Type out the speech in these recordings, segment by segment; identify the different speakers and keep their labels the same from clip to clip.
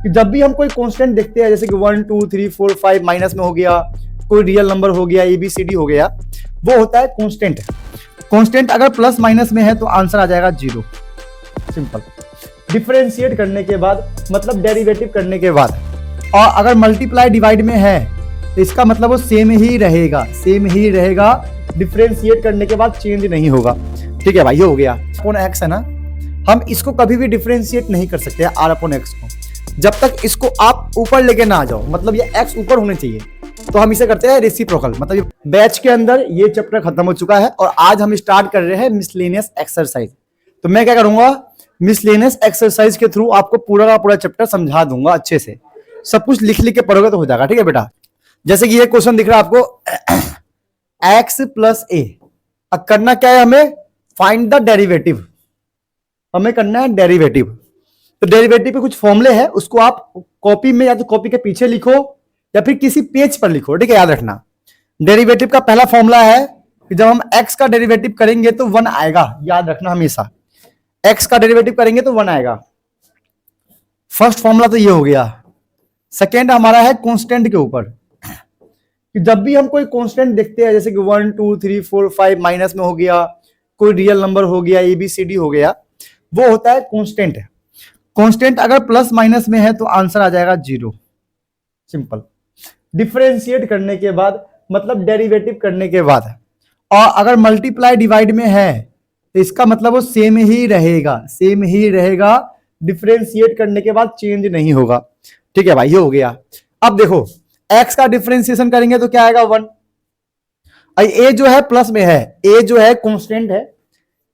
Speaker 1: कि जब भी हम कोई कांस्टेंट देखते हैं, जैसे कि 1 2 3 4 5 माइनस में हो गया, कोई रियल नंबर हो गया, ABCD हो गया, वो होता है कांस्टेंट। कांस्टेंट अगर प्लस माइनस में है तो आंसर आ जाएगा 0। सिंपल। डिफरेंशिएट करने के बाद मतलब डेरिवेटिव करने के बाद, और अगर मल्टीप्लाई डिवाइड में है तो इसका मतलब वो सेम ही रहेगा, सेम ही रहेगा। डिफरेंशिएट करने के बाद चेंज नहीं होगा। ठीक है भाई, ये हो गया। अपॉन एक्स है ना, हम इसको कभी भी डिफरेंशिएट नहीं कर सकते आर अपॉन एक्स को, जब तक इसको आप ऊपर लेके ना आ जाओ, मतलब ये एक्स ऊपर होने चाहिए। तो हम इसे करते हैं रेसिप्रोकल। मतलब बैच के अंदर ये चैप्टर खत्म हो चुका है और आज हम स्टार्ट कर रहे हैं मिसलेनियस एक्सरसाइज। तो मैं क्या करूंगा, मिसलेनियस एक्सरसाइज के थ्रू आपको पूरा का पूरा चैप्टर समझा दूंगा अच्छे से। सब कुछ लिख लिख के पढ़ोगे तो हो जाएगा। ठीक है बेटा, जैसे कि ये क्वेश्चन दिख रहा है आपको, एक्स प्लस ए। अब करना क्या है हमें, फाइंड द डेरिवेटिव। हमें करना है डेरिवेटिव। तो डेरिवेटिव के कुछ फॉर्मूले हैं, उसको आप कॉपी में या तो कॉपी के पीछे लिखो या फिर किसी पेज पर लिखो। ठीक है, याद रखना। डेरिवेटिव का पहला फॉर्मूला है कि जब हम x का डेरिवेटिव करेंगे तो 1 आएगा। याद रखना हमेशा, x का डेरिवेटिव करेंगे तो 1 आएगा। फर्स्ट फॉर्मूला तो ये हो गया। सेकेंड हमारा है कांस्टेंट के ऊपर, कि जब भी हम कोई कांस्टेंट देखते हैं, जैसे कि 1 2 3 4 5 माइनस में हो गया, कोई रियल नंबर हो गया, ABCD हो गया, वो होता है कांस्टेंट। कांस्टेंट अगर प्लस माइनस में है तो आंसर आ जाएगा 0। सिंपल। डिफरेंशिएट करने के बाद मतलब डेरिवेटिव करने के बाद, और अगर मल्टीप्लाई डिवाइड में है तो इसका मतलब वो सेम ही रहेगा, सेम ही रहेगा। डिफरेंशिएट करने के बाद चेंज नहीं होगा। ठीक है भाई, ये हो गया। अब देखो, x का डिफरेंशिएशन करेंगे तो क्या आएगा 1। a जो है प्लस में है, a जो है कांस्टेंट है,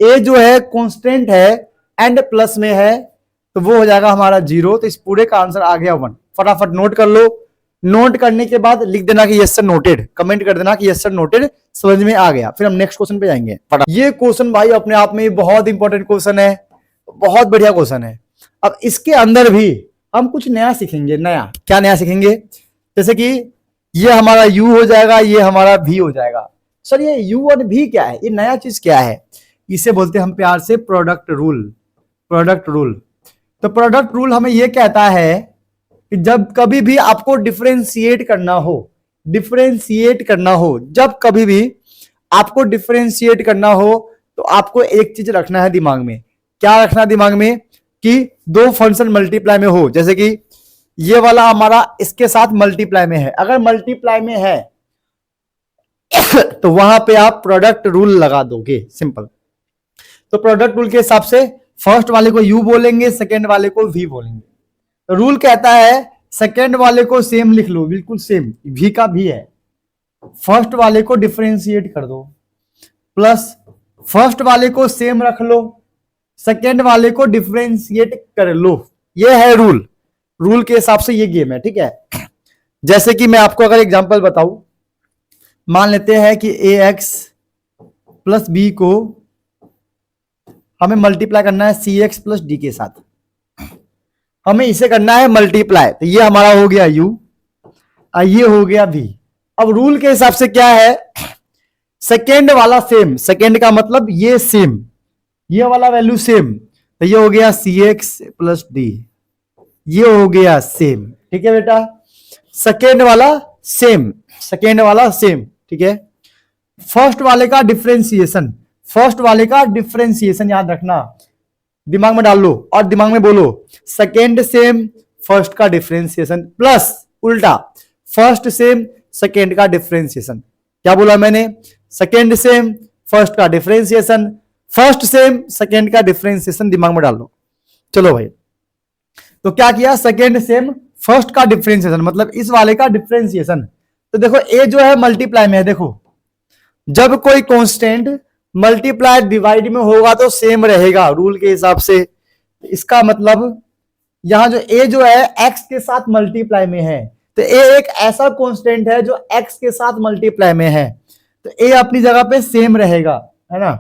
Speaker 1: a जो है कांस्टेंट है एंड प्लस में है, तो वो हो जाएगा हमारा 0। तो इस पूरे का आंसर आ गया 1। फटाफट नोट कर लो। नोट करने के बाद लिख देना कि यस सर नोटेड, कमेंट कर देना कि यस सर नोटेड, समझ में आ गया। फिर हम नेक्स्ट क्वेश्चन पे जाएंगे। ये क्वेश्चन भाई अपने आप में बहुत इंपॉर्टेंट क्वेश्चन है, बहुत बढ़िया क्वेश्चन है। अब इसके अंदर भी हम कुछ नया सीखेंगे। नया क्या नया सीखेंगे, जैसे कि ये हमारा u हो जाएगा, ये हमारा v हो जाएगा। सर ये u और v क्या है, ये नया चीज क्या है? इसे बोलते हैं हम प्यार से प्रोडक्ट रूल। Product rule. तो प्रोडक्ट रूल हमें ये कहता है कि जब कभी भी आपको डिफरेंशिएट करना हो, डिफरेंशिएट करना हो, जब कभी भी आपको डिफरेंशिएट करना हो तो आपको एक चीज रखना है दिमाग में। क्या रखना दिमाग में, कि दो फंक्शन मल्टीप्लाई में हो। जैसे कि ये वाला हमारा इसके साथ मल्टीप्लाई में है, अगर मल्टीप्लाई में है तो वहां पे आप प्रोडक्ट रूल लगा दोगे। सिंपल। तो प्रोडक्ट रूल के हिसाब से फर्स्ट वाले को u बोलेंगे, सेकेंड वाले को v बोलेंगे। तो रूल कहता है सेकेंड वाले को सेम लिख लो, बिल्कुल सेम, v का v है। फर्स्ट वाले को डिफरेंशिएट कर दो, प्लस फर्स्ट वाले को सेम रख लो, सेकेंड वाले को डिफरेंशिएट कर लो। ये है रूल। रूल के हिसाब से ये गेम है। ठीक है, जैसे कि मैं आपको अगर एग्जांपल बताऊं, मान लेते हैं कि ax प्लस b को हमें मल्टीप्लाई करना है cx प्लस d के साथ। हमें इसे करना है मल्टीप्लाई, तो ये हमारा हो गया u, ये हो गया v। अब रूल के हिसाब से क्या है, सेकेंड वाला सेम, सेकेंड का मतलब ये सेम, ये वाला वैल्यू सेम, तो ये हो गया cx प्लस d, ये हो गया सेम। ठीक है बेटा, सेकेंड वाला सेम, सेकेंड वाला सेम। ठीक है, फर्स्ट वाले का डिफरेंशिएशन, फर्स्ट वाले का डिफरेंशिएशन याद रखना, दिमाग में डाल लो और दिमाग में बोलो, सेकेंड सेम फर्स्ट का डिफरेंशिएशन, प्लस उल्टा फर्स्ट सेम सेकेंड का डिफरेंशिएशन। क्या बोला मैंने, सेकेंड सेम फर्स्ट का डिफरेंशिएशन, फर्स्ट सेम सेकेंड का डिफरेंशिएशन, दिमाग में डाल लो। चलो भाई, तो क्या किया, सेकेंड सेम फर्स्ट का डिफरेंशिएशन, मतलब इस वाले का डिफरेंशिएशन। तो देखो a जो है मल्टीप्लाई में है, देखो जब कोई कांस्टेंट मल्टीप्लाई डिवाइड में होगा तो सेम रहेगा रूल के हिसाब से। इसका मतलब यहां जो a जो है x के साथ मल्टीप्लाई में है, तो a एक ऐसा कांस्टेंट है जो x के साथ मल्टीप्लाई में है, तो a अपनी जगह पे सेम रहेगा, है ना।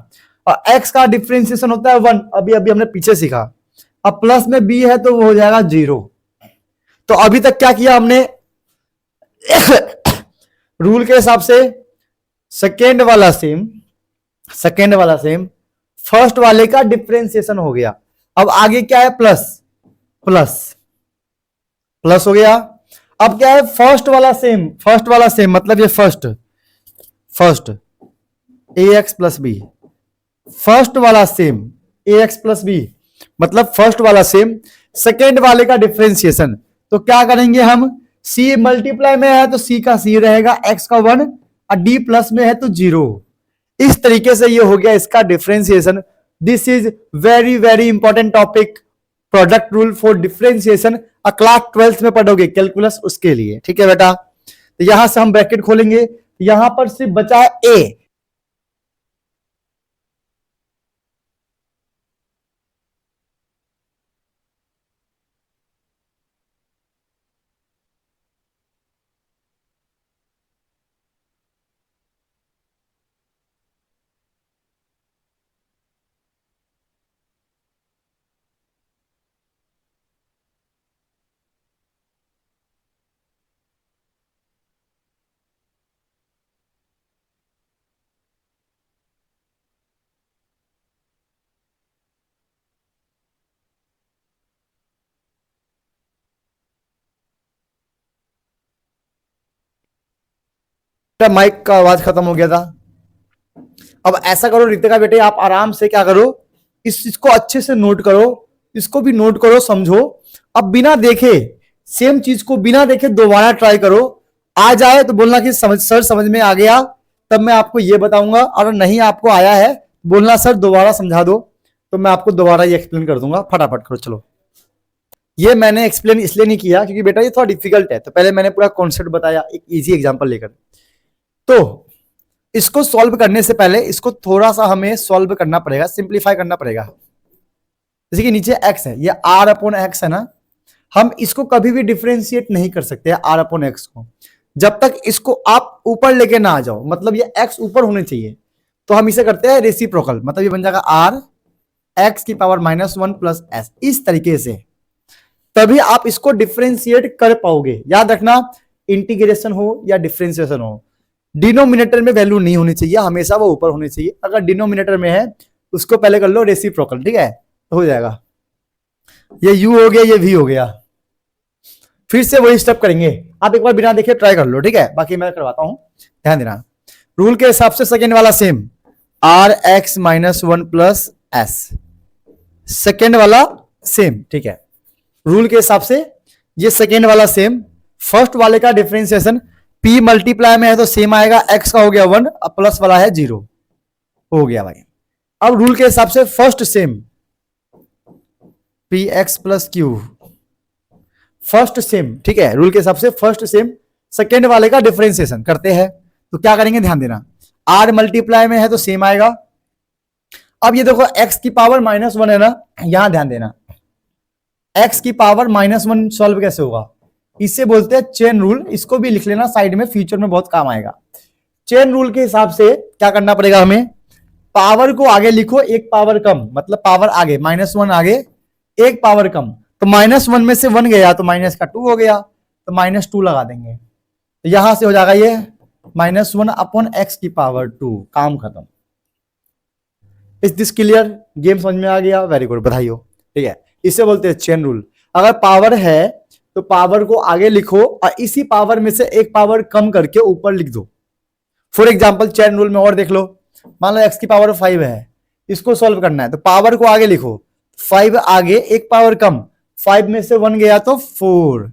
Speaker 1: और x का डिफरेंशिएशन होता है 1, अभी अभी हमने पीछे सीखा। अब प्लस में b है तो वो हो जाएगा 0। तो अभी तक क्या किया हमने, रूल के हिसाब से सेकेंड वाला सेम, सेकेंड वाला सेम, फर्स्ट वाले का डिफरेंशिएशन हो गया। अब आगे क्या है, प्लस, प्लस प्लस हो गया। अब क्या है, फर्स्ट वाला सेम, फर्स्ट वाला सेम मतलब ये first, first A x plus B, first वाला same a x plus B मतलब फर्स्ट वाला सेम, सेकेंड वाले का डिफ्रेंसिएशन। तो क्या करेंगे हम, सी मल्टीप्लाई में है तो सी का सी रहेगा, एक्स का 1 और डी प्लस में है तो 0। इस तरीके से ये हो गया इसका differentiation. This is very very important topic, product rule for differentiation, class 12th में पढ़ोगे कैलकुलस उसके लिए, ठीक है बेटा। तो यहां से हम ब्रैकेट खोलेंगे, यहां पर सिर्फ बचा ए, माइक का आवाज खत्म हो गया था। अब ऐसा करो रितिका बेटे, आप आराम से क्या करो, इसको अच्छे से नोट करो, इसको भी नोट करो, समझो। अब बिना देखे, सेम चीज को बिना देखे दोबारा ट्राई करो, आ जाए तो बोलना कि समझ सर समझ में आ गया, तब मैं आपको ये बताऊंगा, और नहीं आपको आया है बोलना सर दोबारा समझा दो, तो मैं आपको दोबारा ये एक्सप्लेन कर दूंगा। फटाफट करो चलो। ये मैंने एक्सप्लेन इसलिए नहीं किया क्योंकि बेटा ये थोड़ा डिफिकल्ट है, तो पहले मैंने पूरा कॉन्सेप्ट बताया एक इजी एग्जांपल लेकर। तो इसको सॉल्व करने से पहले इसको थोड़ा सा हमें सॉल्व करना पड़ेगा, सिंप्लीफाई करना पड़ेगा। जैसे कि नीचे x है, ये r अपॉन एक्स है ना, हम इसको कभी भी डिफरेंशिएट नहीं कर सकते r अपॉन एक्स को, जब तक इसको आप ऊपर लेके ना आ जाओ, मतलब ये x ऊपर होने चाहिए। तो हम इसे करते हैं रेसिप्रोकल, मतलब ये बन जाएगा r x की पावर -1 प्लस s, इस तरीके से तभी आप इसको डिफरेंशिएट कर पाओगे। याद रखना, इंटीग्रेशन हो या डिफरेंशिएशन हो, डिनोमिनेटर में वैल्यू नहीं होनी चाहिए, हमेशा वो ऊपर होनी चाहिए। अगर डिनोमिनेटर में है उसको पहले कर लो रेसिप्रोकल, ठीक है, तो हो जाएगा। ये u हो गया, ये v हो गया। फिर से वही स्टेप करेंगे, आप एक बार बिना देखे ट्राई कर लो, ठीक है, बाकी मैं करवाता हूं, ध्यान देना। रूल के हिसाब से सेकेंड वाला same, r x -1 plus s, second वाला सेम, ठीक है। रूल के हिसाब से ये सेकेंड वाला सेम, फर्स्ट वाले का डिफरेंशिएशन p मल्टीप्लाई में है तो सेम आएगा, x का हो गया 1 अब प्लस वाला है 0, हो गया भाई। अब रूल के हिसाब से first sem P x plus Q, first sem, ठीक है, रूल के हिसाब से फर्स्ट सेम सेकेंड वाले का डिफरेंशिएशन करते हैं। तो क्या करेंगे, ध्यान देना, r मल्टीप्लाई में है तो सेम आएगा। अब ये देखो x की पावर -1 है ना, यहां ध्यान देना, x की पावर -1 सॉल्व कैसे होगा, इससे बोलते हैं चेन रूल, इसको भी लिख लेना साइड में, फ्यूचर में बहुत काम आएगा। चेन रूल के हिसाब से क्या करना पड़ेगा हमें, पावर को आगे लिखो, एक पावर कम, मतलब पावर आगे -1 आगे एक पावर कम, तो -1 में से 1 गया तो माइनस का 2 हो गया, तो -2 लगा देंगे, तो यहां से हो जाएगा ये -1 अपॉन x की पावर 2, काम खत्म। इज दिस क्लियर, गेम समझ में आ गया, वेरी गुड, बधाई हो, ठीक है। इसे बोलते हैं चेन रूल। अगर पावर है तो पावर को आगे लिखो और इसी पावर में से एक पावर कम करके ऊपर लिख दो। फॉर एग्जाम्पल चेन रूल में और देख लो, मान लो x की पावर 5 है, इसको सॉल्व करना है तो पावर को आगे लिखो, 5 आगे एक पावर कम, 5 में से 1 गया तो 4,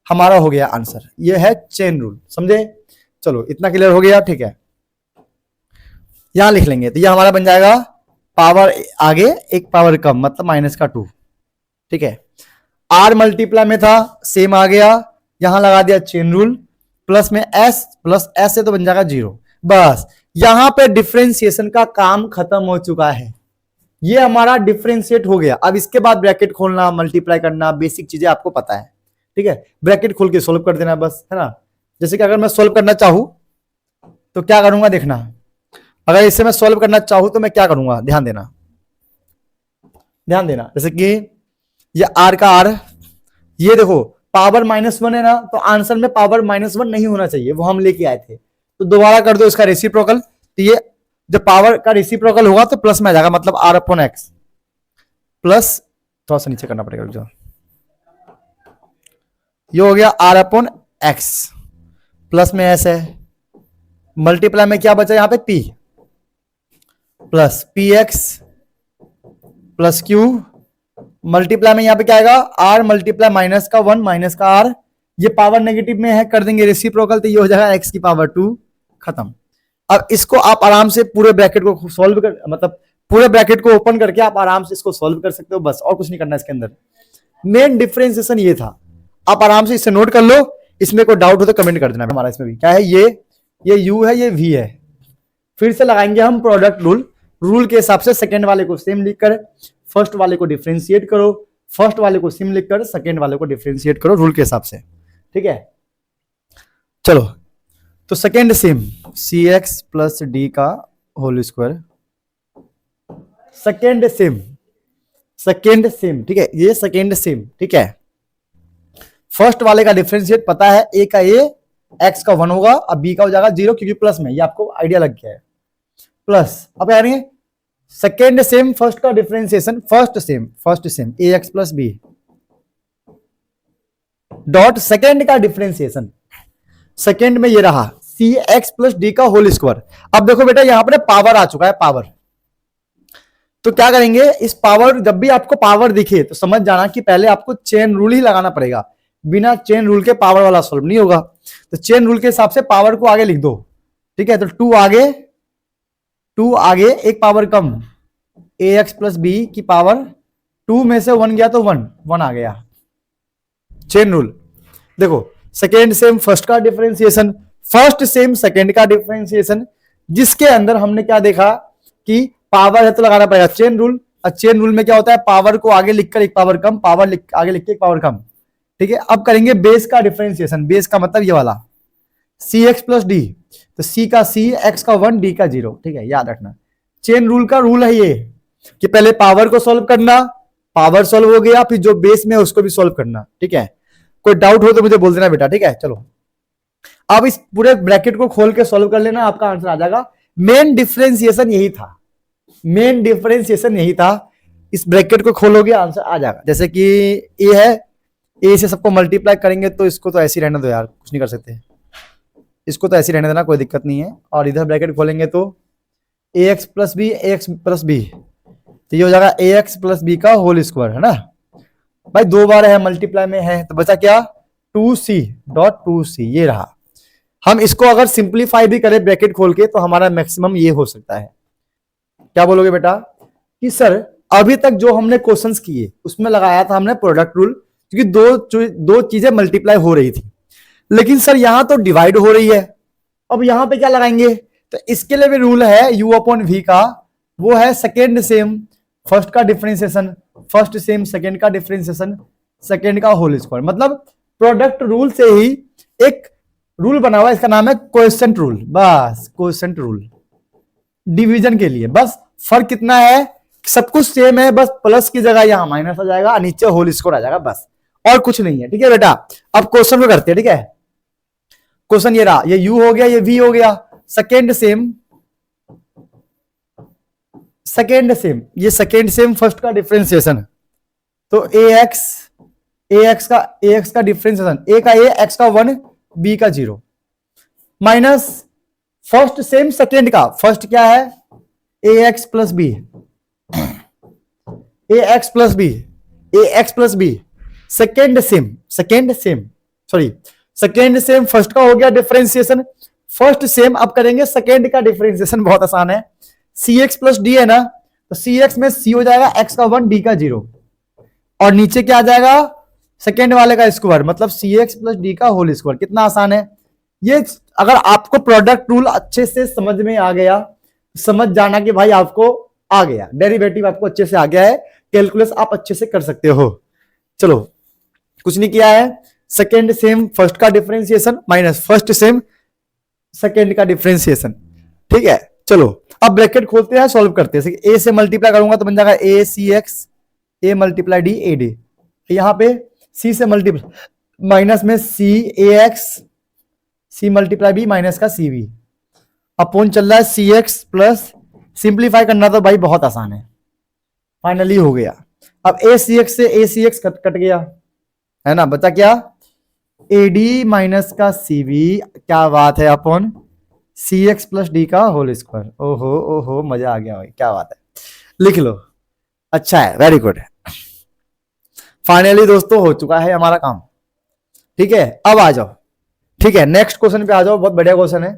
Speaker 1: हमारा हो गया आंसर। ये है चेन रूल, समझे, चलो इतना क्लियर हो गया, ठीक है। यहां लिख लेंगे तो ये हमारा बन जाएगा पावर आगे एक पावर कम, मतलब -2, ठीक है। r मल्टीप्लाई में था, सेम आ गया, यहां लगा दिया चेन रूल, प्लस में s, प्लस s से तो बन जाएगा 0, बस यहां पे डिफरेंशिएशन का काम खत्म हो चुका है, ये हमारा डिफरेंशिएट हो गया। अब इसके बाद ब्रैकेट खोलना, मल्टीप्लाई करना, बेसिक चीजें आपको पता है, ठीक है, ब्रैकेट खोल के सोल्व कर देना बस, है ना। जैसे कि अगर मैं सोल्व करना चाहूं तो क्या करूंगा, देखना, अगर इसे मैं सोल्व करना चाहूं तो मैं क्या करूंगा, ध्यान देना, ध्यान देना। जैसे कि ये r का r, ये देखो पावर -1 है ना, तो आंसर में पावर -1 नहीं होना चाहिए, वो हम लेके आए थे, तो दोबारा कर दो इसका रेसिप्रोकल, तो ये जब पावर का रेसिप्रोकल होगा तो प्लस में आ जाएगा, मतलब r अपॉन एक्स प्लस, थोड़ा सा नीचे करना पड़ेगा जो, ये हो गया आर अपॉन एक्स, प्लस में एस है, मल्टीप्लाई में क्या बचा यहां पे P, plus P x plus Q, multiply में यहां पे क्या आएगा आर मल्टीप्लाई माइनस का 1 माइनस का आर, ये पावर नेगेटिव में है, कर देंगे रेसिप्रोकल तो ये हो जाएगा एक्स की पावर 2, खत्म। अब इसको आप आराम से पूरे ब्रैकेट को सॉल्व कर, मतलब पूरे ब्रैकेट को ओपन करके आप आराम से इसको सॉल्व कर सकते हो, बस और कुछ नहीं करना इसके अंदर। मेन डिफरेंशिएशन ये था, आप आराम से इसे नोट कर लो, इसमें कोई डाउट हो तो कमेंट कर देना। हमारा इसमें भी क्या है, ये यू है, ये वी है। फिर से लगाएंगे हम प्रोडक्ट रूल, रूल के हिसाब से सेकंड वाले को सेम लिखकर फर्स्ट वाले को डिफरेंशिएट करो, फर्स्ट वाले को सेम लिखकर सेकंड वाले को डिफरेंशिएट करो रूल के हिसाब से, ठीक है। चलो तो सेकेंड सेम सी एक्स प्लस डी का होल स्क्वायर, सेकेंड सेम, ठीक है, ये सेकेंड सेम, ठीक है। फर्स्ट वाले का डिफरेंशिएट पता है, ए का ए एक्स का 1 होगा, अब बी का हो जाएगा 0 क्योंकि प्लस में, ये आपको आइडिया लग गया है, प्लस। अब यानी सेकेंड सेम फर्स्ट का differentiation, first same a x plus b dot second का डिफरेंशिएशन, सेकेंड में ये रहा सी एक्स प्लस डी का होल स्क्वायर। अब देखो बेटा यहां पर पावर आ चुका है, पावर, तो क्या करेंगे इस पावर, जब भी आपको पावर दिखे तो समझ जाना कि पहले आपको चेन रूल ही लगाना पड़ेगा, बिना चेन रूल के पावर वाला सॉल्व नहीं होगा। तो चेन रूल के हिसाब से पावर को आगे लिख दो, ठीक है। तो 2 आगे एक पावर कम, ए एक्स प्लस बी की पावर 2 में से 1 गया तो 1 आ गया, चेन रूल। देखो सेकेंड सेम फर्स्ट का डिफरेंशिएशन, फर्स्ट सेम सेकेंड का डिफरेंशिएशन, जिसके अंदर हमने क्या देखा कि पावर है तो लगाना पड़ेगा चेन रूल। और चेन रूल में क्या होता है, पावर को आगे लिखकर एक पावर कम, पावर आगे लिख के एक पावर कम, ठीक है। अब करेंगे बेस का डिफरेंशिएशन, बेस का मतलब ये वाला सी एक्स प्लस डी, तो सी का सी, एक्स का 1, डी का 0, ठीक है, याद रखना। चेन रूल का रूल है ये कि पहले पावर को सॉल्व करना, पावर सॉल्व हो गया, फिर जो बेस में है उसको भी सॉल्व करना, ठीक है। कोई डाउट हो तो मुझे बोल देना बेटा, ठीक है। चलो अब इस पूरे ब्रैकेट को खोल के सॉल्व कर लेना, आपका आंसर आ जाएगा। मेन डिफरेंशिएशन यही था, मेन डिफरेंशिएशन यही था, इस ब्रैकेट को खोलोगे आंसर आ जाएगा। जैसे कि ए है, ए से सबको मल्टीप्लाई करेंगे तो इसको तो ऐसे ही रहने दो यार, कुछ नहीं कर सकते, इसको तो ऐसे ही रहने देना, कोई दिक्कत नहीं है। और इधर ब्रैकेट खोलेंगे तो a x plus b, a x plus B, तो ये हो जाएगा ए एक्स प्लस बी का होल स्क्वायर, है ना भाई, 2 बार है मल्टीप्लाई में है, तो बचा क्या 2c डॉट 2c, ये रहा। हम इसको अगर सिंप्लीफाई भी करें ब्रैकेट खोल के तो हमारा मैक्सिमम ये हो सकता है। क्या बोलोगे बेटा कि सर अभी तक जो हमने क्वेश्चंस किए उसमें लगाया था हमने प्रोडक्ट रूल, क्योंकि दो चीजें मल्टीप्लाई हो रही थी, लेकिन सर यहां तो डिवाइड हो रही है, अब यहां पे क्या लगाएंगे, तो इसके लिए भी रूल है यू अपॉन वी का, वो है सेकेंड सेम फर्स्ट का डिफरेंशिएशन, फर्स्ट सेम सेकेंड का डिफरेंशिएशन, सेकेंड का होल स्क्वायर। मतलब प्रोडक्ट रूल से ही एक रूल बना हुआ है, इसका नाम है कोएफिशिएंट रूल, बस कोएफिशिएंट रूल डिवीजन के लिए। बस फर्क कितना है, सब कुछ सेम है, बस प्लस की जगह यहां माइनस आ जाएगा, नीचे होल स्क्वायर आ जाएगा, बस और कुछ नहीं है, ठीक है बेटा। अब क्वेश्चन को करते हैं, ठीक है। क्वेश्चन ये रहा, ये u हो गया, ये v हो गया, सेकेंड सेम, ये सेकेंड सेम फर्स्ट का डिफरेंशिएशन, तो ax का डिफरेंशिएशन, a का a, x का 1, b का 0, माइनस फर्स्ट सेम सेकेंड का, फर्स्ट क्या है ax plus b, ax plus b, second same first का हो गया डिफरेंशिएशन, फर्स्ट सेम अब करेंगे सेकेंड का डिफरेंशिएशन, बहुत आसान है, सी एक्स प्लस डी है ना, तो सी एक्स में सी हो जाएगा एक्स का 1, डी का 0, और नीचे क्या आ जाएगा सेकेंड वाले का स्क्वायर, मतलब सी एक्स प्लस डी का होल स्क्वायर। कितना आसान है ये। अगर आपको प्रोडक्ट रूल अच्छे से समझ में आ गया, समझ जाना कि भाई आपको आ गया, डेरिवेटिव आपको अच्छे से आ गया है, कैलकुलस आप अच्छे से कर सकते हो। चलो कुछ नहीं किया है, सेकेंड सेम फर्स्ट का differentiation minus first same second का डिफरेंशिएशन, ठीक है। चलो अब ब्रैकेट खोलते हैं, सॉल्व करते हैं। ए से मल्टीप्लाई करूंगा तो बन जाएगा a c x, a multiply d a d, यहां पे सी से मल्टीप्लाई माइनस में c a x, c multiply b minus का सी बी, अपॉन चल रहा है सी एक्स प्लस, सिंप्लीफाई करना तो भाई बहुत आसान है, फाइनली हो गया। अब ए सी एक्स से ए सी एक्स कट गया है ना, बचा क्या AD माइनस का CV, क्या बात है, अपॉन CX प्लस D का होल स्क्वायर। ओहो ओहो, मजा आ गया भाई, क्या बात है, लिख लो, अच्छा है, वेरी गुड। फाइनली दोस्तों हो चुका है हमारा काम, ठीक है। अब आ जाओ, ठीक है, नेक्स्ट क्वेश्चन पे आ जाओ, बहुत बढ़िया क्वेश्चन है।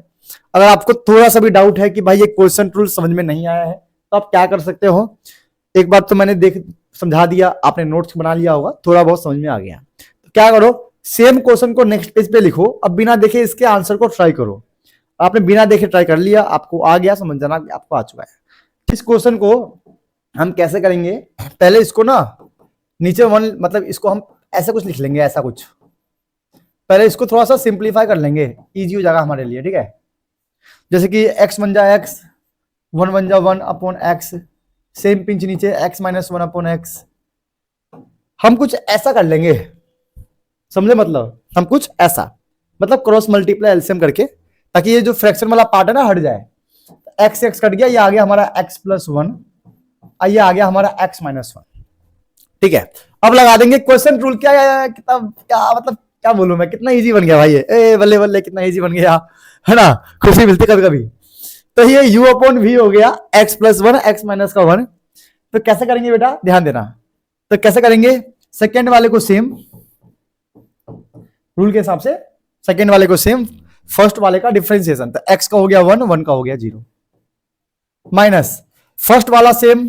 Speaker 1: अगर आपको थोड़ा सा भी डाउट है कि भाई ये क्वेश्चन रूल समझ में नहीं आया है, तो आप क्या कर सकते हो, एक बात तो मैंने देख समझा दिया, आपने नोट्स बना लिया होगा, थोड़ा बहुत समझ में आ गया, तो क्या करो, सेम क्वेश्चन को नेक्स्ट पेज पे लिखो, अब बिना देखे इसके आंसर को ट्राई करो। आपने बिना देखे ट्राई कर लिया, आपको आ गया, समझ जाना कि आपको आ चुका है। इस क्वेश्चन को हम कैसे करेंगे, पहले इसको ना नीचे वन, मतलब इसको हम ऐसा कुछ लिख लेंगे, ऐसा कुछ, पहले इसको थोड़ा सा सिंप्लीफाई कर लेंगे, इजी हो जाएगा हमारे लिए, ठीक है। जैसे कि x बन जाए x, 1 बन जाए 1 अपॉन x, सेम पिंच नीचे x माइनस 1 अपॉन x, हम कुछ ऐसा कर लेंगे, समझे, मतलब हम कुछ ऐसा, मतलब क्रॉस मल्टीप्लाई एलसीएम करके, ताकि ये जो फ्रैक्शन वाला पार्ट है ना हट जाए। x x कट गया, ये आ गया हमारा x प्लस 1, ये आ गया हमारा x माइनस 1, ठीक है। अब लगा देंगे क्वेश्चन रूल, क्या कितना, क्या मतलब, क्या बोलूं मैं, कितना इजी बन गया भाई ये, ए बल्ले बल्ले, कितना इजी बन गया, है ना, खुशी मिलती कभी कभी। तो ये u अपॉन v हो गया x प्लस 1 x माइनस का 1। तो कैसे करेंगे बेटा, ध्यान देना, तो कैसे करेंगे, सेकेंड वाले को सेम रूल के हिसाब से, सेकेंड वाले को सेम, फर्स्ट वाले का डिफरेंशिएशन, तो x का हो गया 1, 1 का हो गया 0, माइनस फर्स्ट वाला सेम,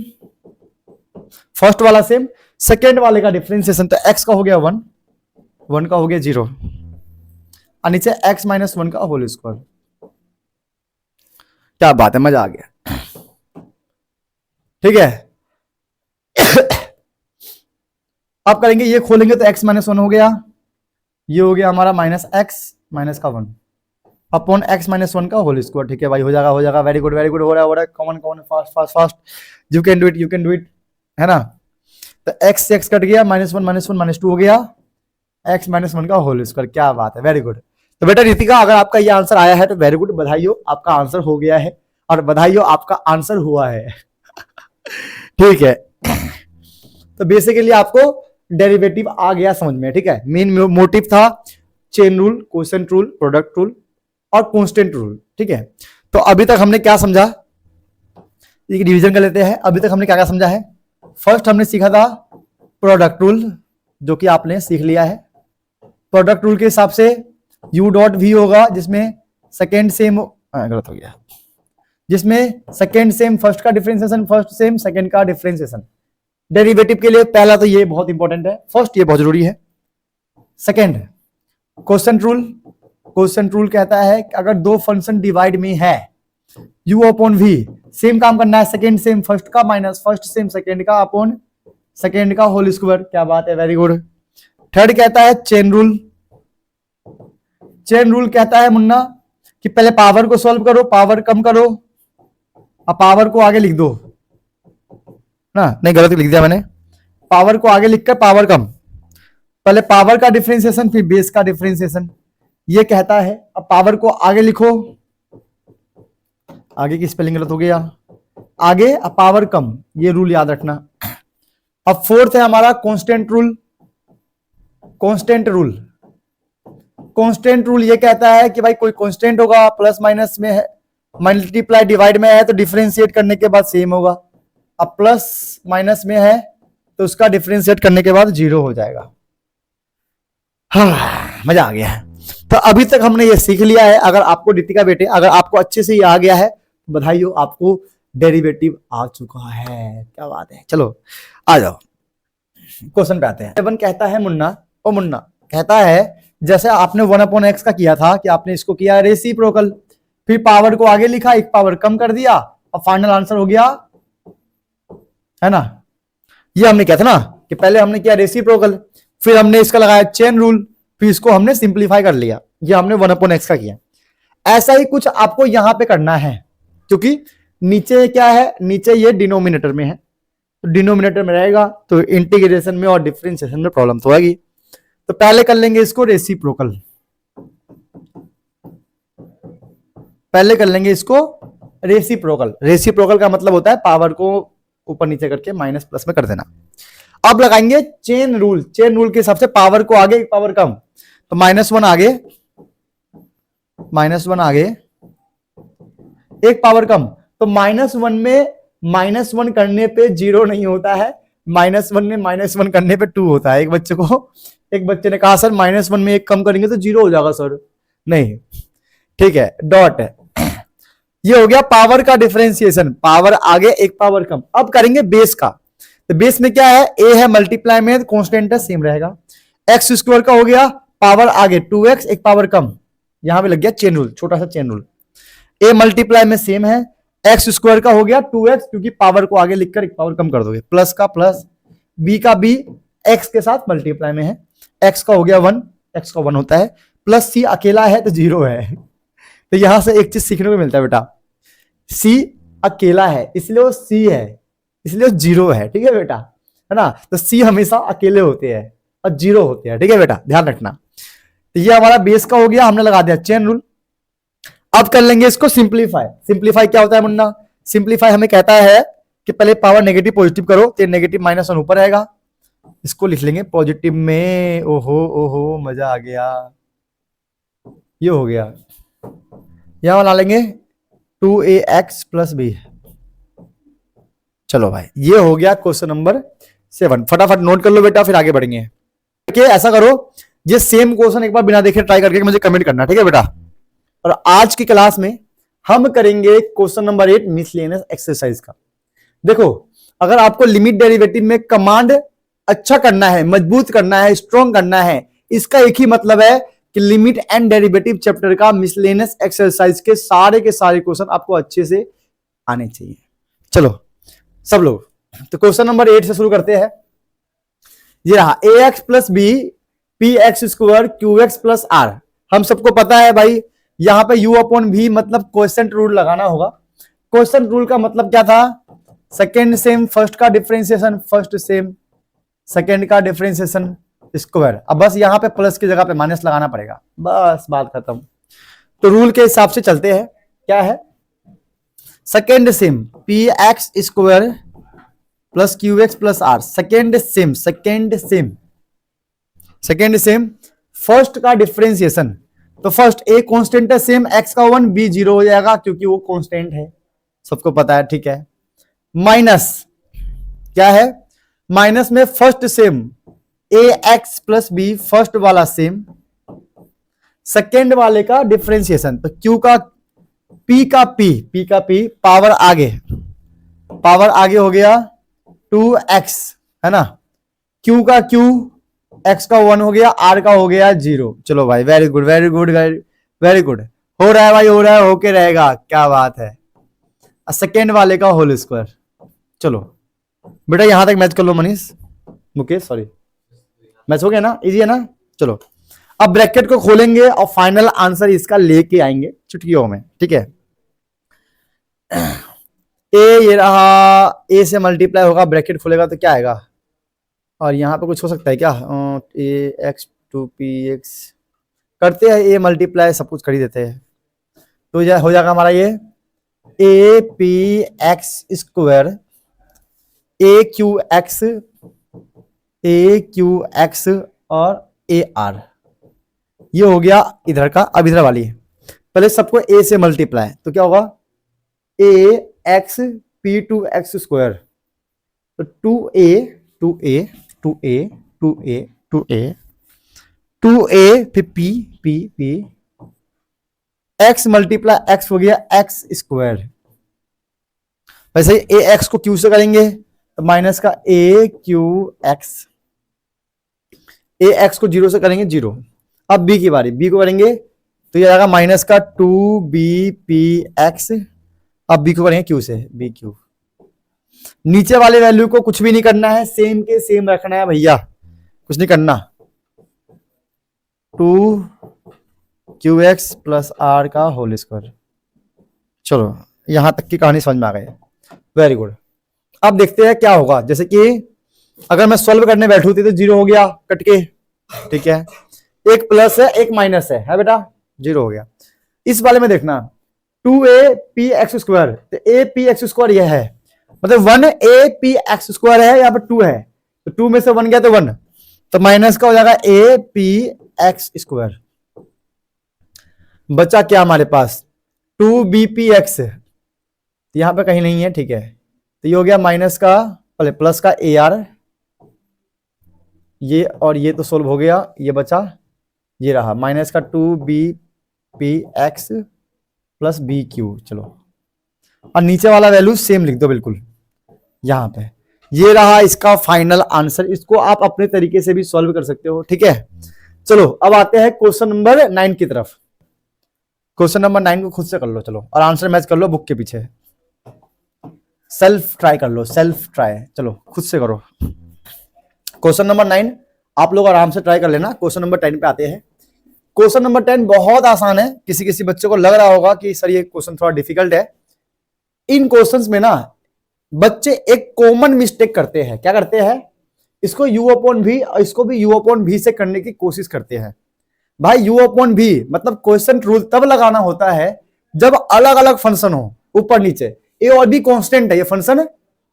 Speaker 1: फर्स्ट वाला सेम, सेकेंड वाले का डिफरेंशिएशन, तो x का हो गया 1, 1 का हो गया 0, और नीचे x माइनस 1 का होल स्क्वायर। क्या बात है, मजा आ गया, ठीक है। अब करेंगे, ये खोलेंगे तो x माइनस 1 हो गया, ये हो गया हमारा माइनस x माइनस का 1 अपॉन x माइनस 1 का होल स्क्वायर, ठीक है भाई, हो जाएगा, हो जाएगा, वेरी गुड, वेरी गुड, हो रहा है, common common, fast fast fast, you can do it, you can do it, है ना। तो x से x कट गया, माइनस 1 माइनस 1 माइनस 2 हो गया, x माइनस 1 का होल स्क्वायर, क्या बात है, वेरी गुड। तो बेटा रितिका, अगर आपका ये आंसर आया है तो वेरी गुड, बधाई हो, आपका आंसर हो गया है, और बधाई हो, आपका आंसर हुआ है। ठीक है, तो बेसिकली आपको डेरिवेटिव आ गया समझ में, ठीक है। मेन मोटिव था chain rule, quotient rule, product rule और कांस्टेंट रूल, ठीक है। तो अभी तक हमने क्या समझा, एक डिवीजन कर लेते हैं। अभी तक हमने क्या क्या समझा है, फर्स्ट हमने सीखा था प्रोडक्ट रूल, जो कि आपने सीख लिया है। प्रोडक्ट रूल के हिसाब से u डॉट v होगा, जिसमें सेकेंड सेम, गलत हो गया, जिसमें सेकेंड सेम फर्स्ट का डिफरेंशिएशन, फर्स्ट सेम सेकेंड का डिफरेंशिएशन। डेरिवेटिव के लिए पहला तो ये बहुत इंपॉर्टेंट है, फर्स्ट ये बहुत जरूरी है। Second quotient rule, quotient rule कहता है कि अगर दो फंक्शन डिवाइड में है, u अपॉन v, सेम काम करना है, सेकेंड सेम फर्स्ट का माइनस फर्स्ट सेम सेकेंड का अपॉन सेकेंड का होल स्क्वायर, क्या बात है, वेरी गुड। थर्ड कहता है चेन रूल, चेन रूल कहता है मुन्ना कि पहले पावर को सॉल्व करो, पावर कम करो, अब पावर को आगे लिख दो ना, नहीं गलत लिख दिया मैंने, पावर को आगे लिखकर पावर कम, पहले पावर का डिफरेंशिएशन फिर बेस का डिफरेंशिएशन, ये कहता है। अब पावर को आगे लिखो, आगे की स्पेलिंग गलत हो गया, आगे अब पावर कम, ये रूल याद रखना। अब फोर्थ है हमारा constant rule, constant rule, constant rule ये कहता है कि भाई कोई कांस्टेंट होगा, प्लस माइनस में है, मल्टीप्लाई डिवाइड में है तो डिफरेंशिएट करने के बाद सेम होगा, अब प्लस माइनस में है तो उसका डिफरेंशिएट करने के बाद 0 हो जाएगा। हाँ, मजा आ गया है। तो अभी तक हमने ये सीख लिया है। अगर आपको रितिका बेटे, अगर आपको अच्छे से ये आ गया है, बधाई हो, आपको डेरिवेटिव आ चुका है, क्या बात है। चलो आ जाओ, क्वेश्चन पे आते हैं। 7 कहता है मुन्ना, ओ मुन्ना कहता है जैसे आपने 1 अपॉन x का किया था कि आपने इसको किया रेसिप्रोकल, फिर पावर को आगे लिखा, एक पावर कम कर दिया और फाइनल आंसर हो गया, है ना। ये हमने किया था ना कि पहले हमने किया रेसिप्रोकल, फिर हमने इसका लगाया चेन रूल, फिर इसको हमने सिंप्लीफाई कर लिया, ये हमने 1 अपॉन x का किया। ऐसा ही कुछ आपको यहां पे करना है, क्योंकि नीचे क्या है, नीचे ये डिनोमिनेटर में है, तो डिनोमिनेटर में रहेगा तो इंटीग्रेशन में और डिफरेंशिएशन में प्रॉब्लम तो होगी। तो पहले कर लेंगे इसको रेसिप्रोकल, पहले कर लेंगे इसको रेसिप्रोकल। रेसिप्रोकल का मतलब होता है पावर को ऊपर नीचे करके माइनस प्लस में कर देना। अब लगाएंगे चेन रूल, चेन रूल के हिसाब से पावर को आगे पावर कम, तो -1 आगे, -1 आगे, एक पावर कम। तो -1 में -1 करने पे 0 नहीं होता है, -1 में -1 करने पे 2 होता है। एक बच्चे ने कहा सर -1 में एक कम करेंगे तो 0 हो जाएगा सर। नहीं, ठीक है, डॉट है। ये हो गया पावर का डिफरेंशिएशन, पावर आगे एक पावर कम। अब करेंगे बेस का। तो बेस में क्या है, ए है, मल्टीप्लाई में कांस्टेंट है, सेम रहेगा। एक्स स्क्वायर का हो गया, पावर आगे 2x एक पावर कम, यहां पे लग गया चेन रूल, छोटा सा चेन रूल। ए मल्टीप्लाई में सेम है, एक्स स्क्वायर का हो गया 2x, क्योंकि पावर को आगे लिखकर एक पावर कम कर दोगे, प्लस का प्लस, बी का बी एक्स के साथ मल्टीप्लाई में है, एक्स का हो गया 1, एक्स का 1 होता है, प्लस सी अकेला है तो 0 है। तो यहां से एक चीज सीखने को मिलता है बेटा, सी अकेला है इसलिए वो सी है, इसलिए वो 0 है, ठीक है बेटा, है ना। तो सी हमेशा अकेले होते हैं और 0 होते हैं, ठीक है बेटा, ध्यान रखना। तो ये हमारा बेस का हो गया, हमने लगा दिया चेन रूल। अब कर लेंगे इसको सिंप्लीफाई। सिंप्लीफाई क्या होता है मुन्ना, सिंप्लीफाई हमें कहता है कि पहले पावर नेगेटिव पॉजिटिव करो, तो नेगेटिव -1 ऊपर आएगा, इसको लिख लेंगे पॉजिटिव में। ओहो ओहो मजा आ गया, ये हो गया। यहां बना लेंगे 2ax + b। चलो भाई, ये हो गया क्वेश्चन नंबर 7। फटाफट नोट कर लो बेटा, फिर आगे बढ़ेंगे। ऐसा करो, ये सेम क्वेश्चन एक बार बिना देखे ट्राई करके मुझे कमेंट करना, ठीक है बेटा। और आज की क्लास में हम करेंगे क्वेश्चन नंबर 8 मिसलेनियस एक्सरसाइज का। देखो, अगर आपको लिमिट डेरिवेटिव में कमांड अच्छा करना है, मजबूत करना है, स्ट्रॉन्ग करना है, इसका एक ही मतलब है कि लिमिट एंड डेरिवेटिव चैप्टर का मिसलेनियस एक्सरसाइज के सारे क्वेश्चन आपको अच्छे से आने चाहिए। चलो सब लोग, तो क्वेश्चन नंबर 8 से शुरू करते हैं। ये रहा ax + b px² qx + r। हम सबको पता है भाई, यहां पे u/v मतलब क्वोशिएंट रूल लगाना होगा। क्वोशिएंट रूल का मतलब क्या था, सेकेंड सेम फर्स्ट का डिफरेंशिएशन, फर्स्ट सेम सेकेंड का डिफरेंशिएशन स्क्वायर। अब बस यहां पे प्लस की जगह पे माइनस लगाना पड़ेगा, बस बात खत्म। तो रूल के हिसाब से चलते हैं, क्या है, second same px² + qx + r। Second same first का डिफरेंशिएशन। तो फर्स्ट ए कांस्टेंट है सेम, एक्स का 1, बी 0 हो जाएगा क्योंकि वो कांस्टेंट है, सबको पता है, ठीक है। माइनस क्या है, माइनस में first sem ax + b, first वाला सेम, सेकेंड वाले का डिफरेंशिएशन। तो q का p का p पावर आगे हो गया 2x, है ना, q का q, x का 1 हो गया, r का हो गया 0। चलो भाई, very good very good very good, हो रहा है भाई, हो रहा है, होके रहेगा, क्या बात है। सेकेंड वाले का होल स्क्वायर। चलो बेटा यहां तक मैच कर लो, मनीष मुकेश, सॉरी, मैच हो गया ना, इजी है ना। चलो अब ब्रैकेट को खोलेंगे और फाइनल आंसर इसका लेके आएंगे चुटकियों में, ठीक है। ए ये रहा, ए से मल्टीप्लाई होगा, ब्रैकेट खोलेगा तो क्या आएगा, और यहां पे कुछ हो सकता है क्या, ax 2px करते हैं, ए मल्टीप्लाई सब कुछ कर ही देते हैं, तो यह हो जाएगा हमारा ये apx² aqx और ar। ये हो गया इधर का। अब इधर वाली पहले सबको a से मल्टीप्लाई, तो क्या होगा ax p2x², तो 2a फिर p x मल्टीप्लाई x हो गया x²। वैसे ही ax को q से करेंगे तो माइनस का aqx, ax को 0 से करेंगे 0। अब b की बारी, b को करेंगे तो ये आएगा माइनस का 2bpx। अब b को करेंगे q से, bq। नीचे वाले वैल्यू को कुछ भी नहीं करना है, सेम के सेम रखना है भैया, कुछ नहीं करना। 2qx + r का होल स्क्वायर। चलो यहां तक की कहानी समझ में आ गई, वेरी गुड। अब देखते हैं क्या होगा, जैसे कि अगर मैं सॉल्व करने बैठू थी तो 0 हो गया कट के, ठीक है, एक प्लस है एक माइनस है बेटा, 0 हो गया। इस वाले में देखना 2apx², तो apx² यह है, मतलब 1apx² है, यहाँ पर 2 है, तो 2 में से 1 गया तो 1, तो माइनस का हो जाएगा एक्स स्क्वायर। बचा क्या हमारे पास 2bpx, यहां पे कहीं नहीं है, ठीक है। तो ये हो गया माइनस का प्लस का ar, ये और ये तो सोल्व हो गया, ये बचा, ये रहा माइनस का 2bpx प्लस bq। चलो और नीचे वाला वैल्यू सेम लिख दो बिल्कुल यहां पे। ये रहा इसका फाइनल आंसर। इसको आप अपने तरीके से भी सॉल्व कर सकते हो, ठीक है। चलो अब आते हैं क्वेश्चन नंबर 9 की तरफ। क्वेश्चन नंबर 9 को खुद से कर लो चलो, और आंसर मैच कर लो बुक के पीछे, सेल्फ ट्राई कर लो, सेल्फ ट्राई, चलो खुद से करो। क्वेश्चन नंबर 9 आप लोग आराम से ट्राई कर लेना। क्वेश्चन नंबर 10 पे आते हैं। क्वेश्चन नंबर 10 बहुत आसान है। किसी किसी बच्चे को लग रहा होगा कि सर ये क्वेश्चन थोड़ा डिफिकल्ट है। इन क्वेश्चंस में ना बच्चे एक कॉमन मिस्टेक करते हैं। क्या करते हैं? इसको u अपॉन भी, इसको भी u अपॉन भी से करने की कोशिश करते हैं। भाई u अपॉन भी मतलब क्वेश्चन रूल तब लगाना होता है जब अलग अलग फंक्शन हो ऊपर नीचे। ए और बी कांस्टेंट है, ये फंक्शन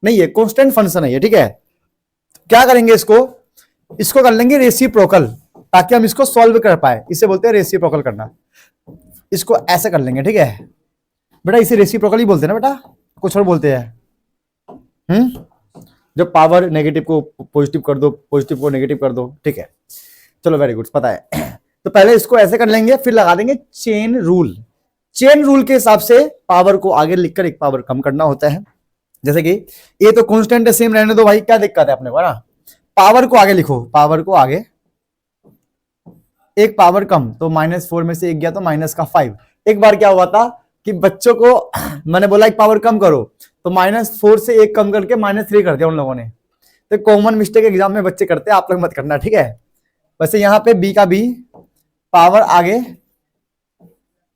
Speaker 1: नहीं है, कांस्टेंट फंक्शन है ये, ठीक है। क्या करेंगे इसको कर लेंगे रेसिप्रोकल, ताकि हम इसको सॉल्व कर पाए। इसे बोलते हैं रेसिप्रोकल करना। इसको ऐसे कर लेंगे, ठीक है बेटा, इसे रेसिप्रोकल ही बोलते हैं ना बेटा, कुछ और बोलते हैं। जब पावर नेगेटिव को पॉजिटिव कर दो, पॉजिटिव को नेगेटिव कर दो, ठीक है। चलो वेरी गुड, पता है। तो पहले इसको ऐसे कर लेंगे, फिर लगा देंगे चेन रूल। चेन रूल के हिसाब से पावर को आगे लिखकर एक पावर कम करना होता है। जैसे कि ये तो कांस्टेंट है, सेम रहने दो भाई, क्या दिक्कत है अपने को ना। पावर को आगे लिखो, पावर को आगे एक पावर कम, तो -4 में से एक गया तो -5। एक बार क्या हुआ था कि बच्चों को मैंने बोला एक पावर कम करो, तो -4 से एक कम करके -3 कर दिया उन लोगों ने। तो कॉमन मिस्टेक एग्जाम में बच्चे करते हैं, आप लोग मत करना, ठीक है। वैसे यहां पे b का b, पावर आगे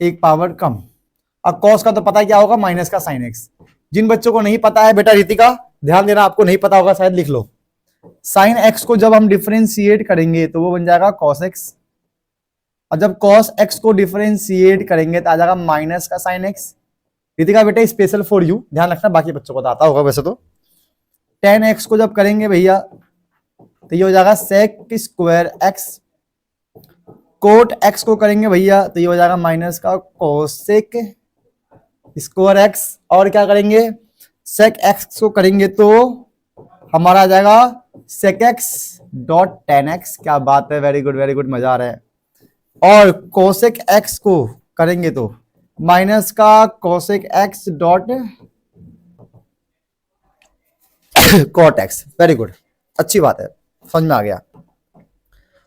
Speaker 1: एक पावर कम, और कॉस का तो पता है क्या होगा, माइनस का साइन एक्स। जिन बच्चों को नहीं पता है बेटा, रितिका ध्यान देना, आपको नहीं पता होगा शायद, लिख लो। साइन एक्स को जब हम डिफरेंशिएट करेंगे तो वो बन जाएगा कॉस एक्स, और जब कॉस एक्स को डिफरेंशिएट करेंगे तो आ जाएगा माइनस का साइन एक्स। रितिका बेटा स्पेशल फॉर यू, ध्यान रखना, बाकी बच्चों को तो आता होगा वैसे तो। tan एक्स को जब करेंगे भैया तो ये हो जाएगा sec square x. Cot x को करेंगे भैया तो ये हो जाएगा माइनस का कोसेक स्क्वायर एक्स। और क्या करेंगे, सेक एक्स को करेंगे तो हमारा आ जाएगा sec x dot ten x. क्या बात है, वेरी गुड वेरी गुड, मजा आ रहा है। और कोसेक एक्स को करेंगे तो माइनस का cosec x dot cot x. Very good, अच्छी बात है, समझ में आ गया।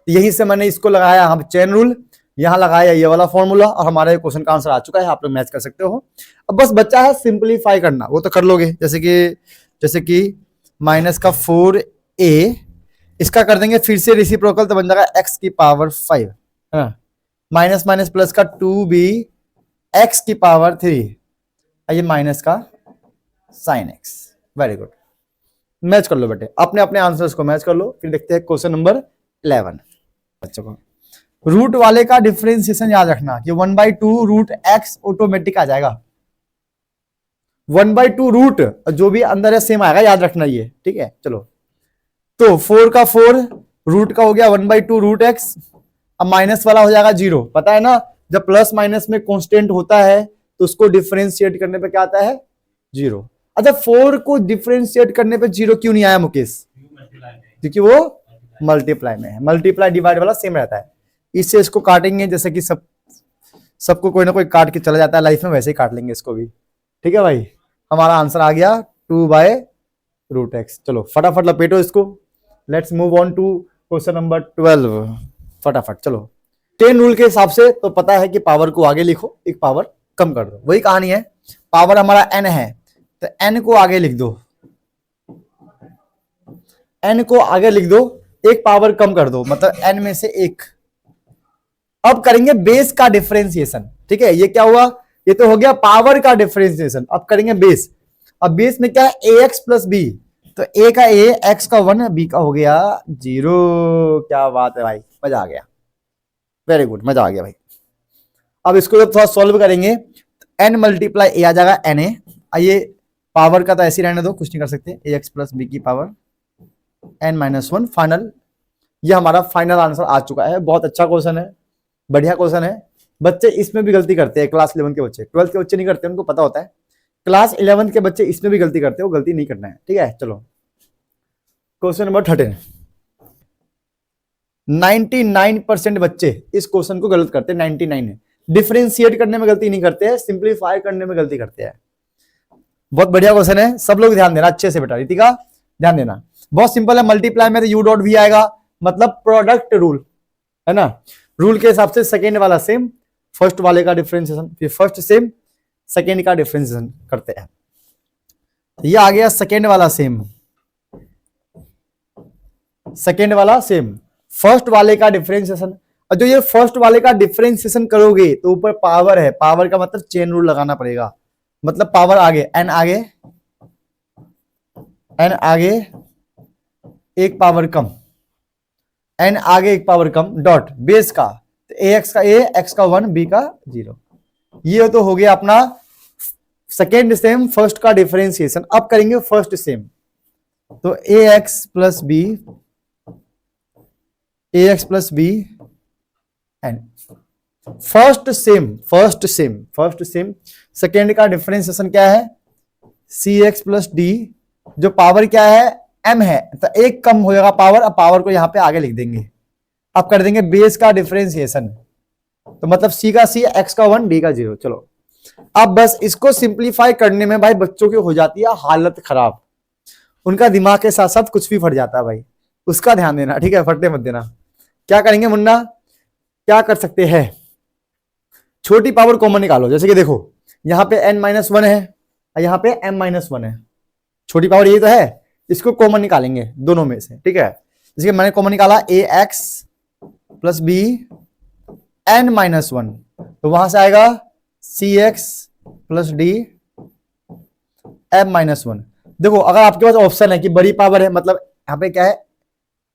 Speaker 1: यही से मैंने इसको लगाया हम चेन रूल, यहां लगाया ये वाला फॉर्मूला, और हमारे क्वेश्चन का आंसर आ चुका है। आप लोग मैच कर सकते हो। अब बस बच्चा है सिंपलीफाई करना, वो तो कर लोगे। जैसे कि माइनस का 4a, इसका कर देंगे फिर से रेसिप्रोकल, तो बन जाएगा x की पावर 5, माइनस माइनस प्लस का 2b x की पावर 3, ये माइनस का sine x। Very good, match कर लो बेटे, अपने अपने आंसर्स को मैच कर लो। फिर देखते हैं क्वेश्चन नंबर 11। बच्चों को रूट वाले का डिफरेंशिएशन याद रखना कि 1/2 रूट x ऑटोमेटिक आ जाएगा। 1/2 रूट जो भी अंदर है सेम आएगा, याद रखना ये, ठीक है। चलो तो 4 का 4 रूट का हो गया 1/2 रूट x। अब माइनस वाला हो जाएगा 0, पता है ना, जब प्लस माइनस में कांस्टेंट होता है तो उसको डिफरेंशिएट करने पे क्या आता है, 0। अच्छा 4 को डिफरेंशिएट करने पे 0 क्यों नहीं आया मुकेश? क्योंकि वो मल्टीप्लाई में है। मल्टीप्लाई डिवाइड वाला सेम रहता है। इससे इसको काटेंगे, जैसे कि सबको कोई ना कोई काट के चला जाता है लाइफ में, वैसे ही काट लेंगे इसको भी, ठीक है भाई। हमारा आंसर आ गया 2/√x। चलो फटाफट लपेटो इसको। Let's move on to question number 12। फटाफट चलो। 10 रूल के हिसाब से तो पता है कि पावर को आगे लिखो, एक पावर कम कर दो, वही कहानी है। पावर हमारा n है तो n को आगे लिख दो, n को आगे लिख दो, एक पावर कम कर दो, मतलब n में से एक। अब करेंगे बेस का डिफरेंशिएशन, ठीक है। ये क्या हुआ, ये तो हो गया पावर का डिफरेंशिएशन। अब करेंगे बेस। अब बेस में क्या है, ax प्लस b, तो a का a, x का 1, b का हो गया 0। क्या बात है भाई, मजा आ गया, वेरी गुड, मजा आ गया भाई। अब इसको जब थोड़ा सॉल्व करेंगे तो n मल्टीप्लाई a आ जाएगा na। आइए पावर का तो ऐसे रहने दो, कुछ नहीं कर सकते, ax प्लस b की पावर n-1 फाइनल ये हमारा फाइनल आंसर आ चुका है। बहुत अच्छा क्वेश्चन है, बढ़िया क्वेश्चन है। बच्चे इसमें भी गलती करते हैं, क्लास 11 के बच्चे, 12th के बच्चे नहीं करते, उनको पता होता है। क्लास 11 के बच्चे इसमें भी गलती करते हैं, वो गलती नहीं करना है, ठीक है। चलो क्वेश्चन नंबर 13। 99% बच्चे इस क्वेश्चन को गलत करते हैं, 99 है। डिफरेंशिएट करने में गलती नहीं करते हैं, सिंप्लीफाई करने में गलती करते हैं। बहुत बढ़िया क्वेश्चन है, सब लोग ध्यान देना अच्छे से बेटा, रितिका ध्यान देना। बहुत सिंपल है, मल्टीप्लाई में तो यू डॉट भी आएगा, मतलब प्रोडक्ट रूल है ना। रूल के हिसाब से सेकेंड वाला सेम, फर्स्ट वाले का डिफरेंशिएशन, फिर फर्स्ट सेम, सेकेंड का डिफरेंशिएशन करते हैं। ये आ गया सेकेंड वाला सेम, सेकेंड वाला सेम, फर्स्ट वाले का डिफरेंशिएशन। और जो ये फर्स्ट वाले का डिफरेंशिएशन करोगे तो ऊपर पावर है, पावर का मतलब चेन रूल लगाना पड़ेगा, मतलब पावर आगे एन आगे, एन आगे एक पावर कम, एन आगे एक पावर कम, डॉट बेस का तो ए एक्स का ए, एक्स का 1, बी का 0। ये तो हो गया अपना सेकेंड सेम, फर्स्ट का डिफरेंशिएशन। अब करेंगे फर्स्ट सेम, तो a x plus b, a x plus b and first same, first same, first same. Second का डिफरेंशिएशन क्या है, सी एक्स प्लस डी, जो पावर क्या है m है, तो एक कम हो जाएगा पावर। अब पावर को यहां पे आगे लिख देंगे, अब कर देंगे बेस का डिफरेंशिएशन, तो मतलब c का c, x का 1, d का 0। चलो अब बस इसको सिंप्लीफाई करने में भाई बच्चों की हो जाती है हालत खराब, उनका दिमाग के साथ साथ कुछ भी फट जाता है भाई, उसका ध्यान देना, ठीक है, फटने मत देना। क्या करेंगे मुन्ना, क्या कर सकते हैं, छोटी पावर कॉमन निकालो। जैसे कि देखो यहां पे n-1 है, यहां पे m-1 है, छोटी पावर यही तो है, इसको कॉमन निकालेंगे दोनों में से, ठीक है। जैसे कि मैंने कॉमन निकाला ए एक्स प्लस बी n-1, तो वहां से आएगा सी एक्स प्लस डी m-1। देखो अगर आपके पास ऑप्शन है कि बड़ी पावर है, मतलब यहाँ पे क्या है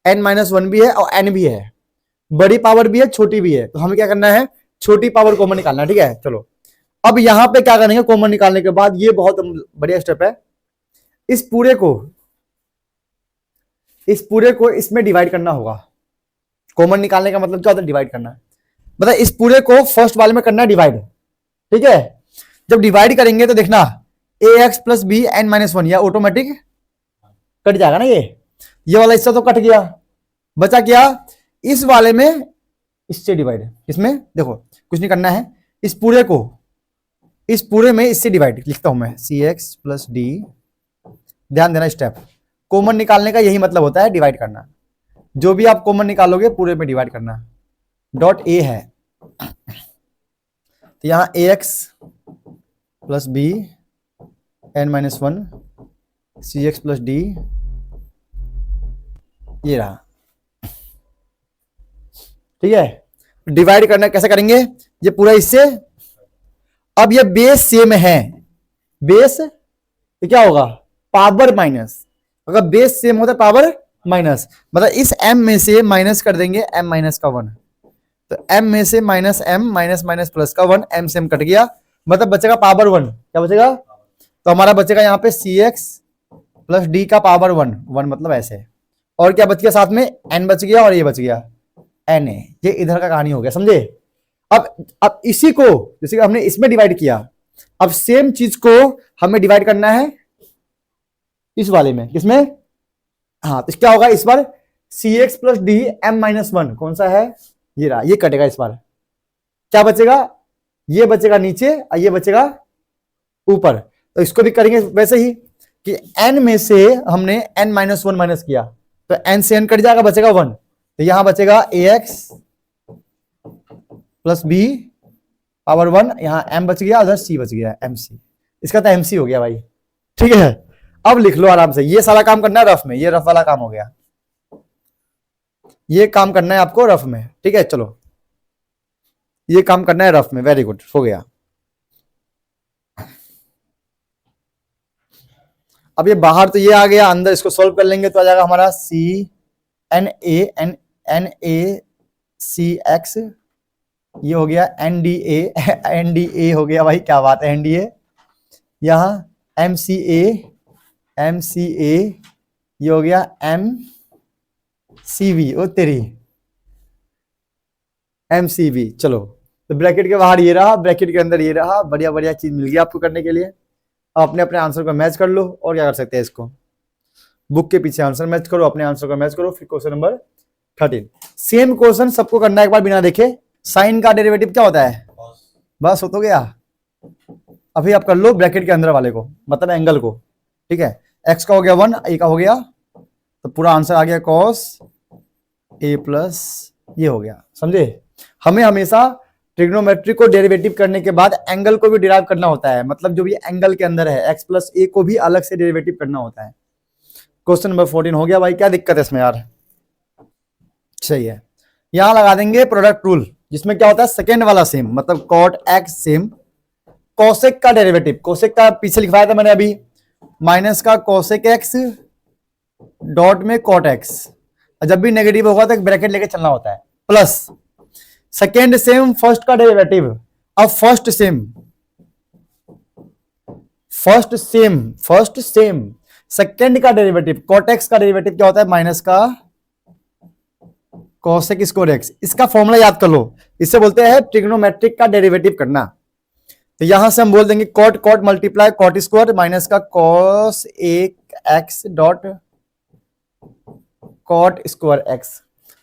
Speaker 1: n-1 भी है और n भी है, बड़ी पावर भी है छोटी भी है, तो हमें क्या करना है, छोटी पावर कॉमन निकालना है, ठीक है। चलो अब यहां पे क्या करेंगे, कॉमन निकालने के बाद ये बहुत बढ़िया स्टेप है, इस पूरे को इसमें डिवाइड करना होगा। कॉमन निकालने का मतलब क्या होता है, डिवाइड करना, मतलब इस पूरे को फर्स्ट वाले में करना है डिवाइड, ठीक है। जब डिवाइड करेंगे तो देखना ए एक्स प्लस बी n-1, या ऑटोमेटिक कट जाएगा ना, ये वाला हिस्सा तो कट गया, बचा क्या, इस वाले में इससे डिवाइड, इसमें देखो कुछ नहीं करना है, इस पूरे को इस पूरे में इससे डिवाइड लिखता हूं मैं, सी एक्स प्लस डी। ध्यान देना स्टेप, कॉमन निकालने का यही मतलब होता है, डिवाइड करना। जो भी आप कॉमन निकालोगे पूरे में डिवाइड करना। डॉट ए है, तो यहां ए एक्स प्लस बी n-1 सी एक्स प्लस डी, ये रहा, ठीक है। डिवाइड करना कैसे करेंगे, ये पूरा इससे, अब ये बेस सेम है, बेस तो क्या होगा पावर माइनस, अगर बेस सेम होता है पावर माइनस, मतलब इस m में से माइनस कर देंगे m- का 1, तो m में से minus m minus minus plus का 1, m से m कट गया, मतलब बचेगा पावर 1, क्या बचेगा, तो हमारा बचेगा यहाँ पे सी एक्स प्लस डी का पावर 1, 1 मतलब ऐसे, और क्या बच गया साथ में n बच गया, और ये बच गया n है, ये इधर का कहानी हो गया, समझे। अब इसी को जैसे कि हमने इसमें डिवाइड किया, अब सेम चीज को हमें डिवाइड करना है इस वाले में, किसमें, हाँ, तो क्या होगा इस बार सी एक्स प्लस डी m-1 कौन सा है, ये रहा, ये कटेगा, इस बार क्या बचेगा, ये बचेगा नीचे और ये बचेगा ऊपर। तो इसको भी करेंगे वैसे ही कि n में से हमने n-1 माइनस किया, तो n से n कट जाएगा, बचेगा 1, तो यहां बचेगा ए एक्स प्लस बी पावर 1, यहां m बच गया, उधर c बच गया, mc, इसका तो mc हो गया भाई, ठीक है। अब लिख लो आराम से, ये सारा काम करना है रफ में, ये रफ वाला काम हो गया, ये काम करना है आपको रफ में, ठीक है। चलो ये काम करना है रफ में, वेरी गुड, हो गया। अब ये बाहर तो ये आ गया, अंदर इसको सॉल्व कर लेंगे तो आ जाएगा हमारा C N A c x, ये हो गया एन डी ए हो गया भाई, क्या बात है, एन डी ए, यहां एम सी ए, ये हो गया CV ओ तेरी, MCV। चलो तो ब्रैकेट के बाहर ये रहा, ब्रैकेट के अंदर ये रहा, बढ़िया बढ़िया चीज मिल गई आपको करने के लिए। आप अपने अपने आंसर को मैच कर लो, और क्या कर सकते हैं इसको, बुक के पीछे आंसर मैच करो, अपने आंसर को मैच करो। फिर क्वेश्चन नंबर 13, सेम क्वेश्चन सबको करना है एक बार बिना देखे। साइन का डेरिवेटिव क्या होता है, बस हो तो गया। अभी आप कर लो ब्रैकेट के अंदर वाले को, मतलब एंगल को, ठीक है। x का हो गया 1, a का हो गया, तो पूरा आंसर आ गया cos a प्लस ये हो गया, समझे। हमें हमेशा ट्रिग्नोमेट्री को डेरिवेटिव करने के बाद एंगल को भी डिराइव करना होता है, मतलब जो भी एंगल के अंदर है x प्लस a को भी अलग से डेरिवेटिव करना होता है। क्वेश्चन नंबर 14 हो गया भाई, क्या दिक्कत है इसमें यार, सही है। यहां लगा देंगे प्रोडक्ट रूल, जिसमें क्या होता है सेकेंड वाला सेम, मतलब cot x सेम कोसेक का डेरिवेटिव, कोसेक का पीछे लिखवाया था मैंने अभी, माइनस का कोसेक x डॉट में cot x, जब भी नेगेटिव होगा तो एक ब्रैकेट लेके चलना होता है, प्लस सेकेंड सेम फर्स्ट का डेरिवेटिव। अब फर्स्ट सेम सेकेंड का डेरिवेटिव, cot x का डेरिवेटिव क्या होता है, माइनस का कोसेक स्क्वायर x। इसका फॉर्मूला याद कर लो, इससे बोलते हैं ट्रिग्नोमेट्रिक का डेरिवेटिव करना। तो यहां से हम बोल देंगे cot multiply cot square minus का cos एक x dot cot square x,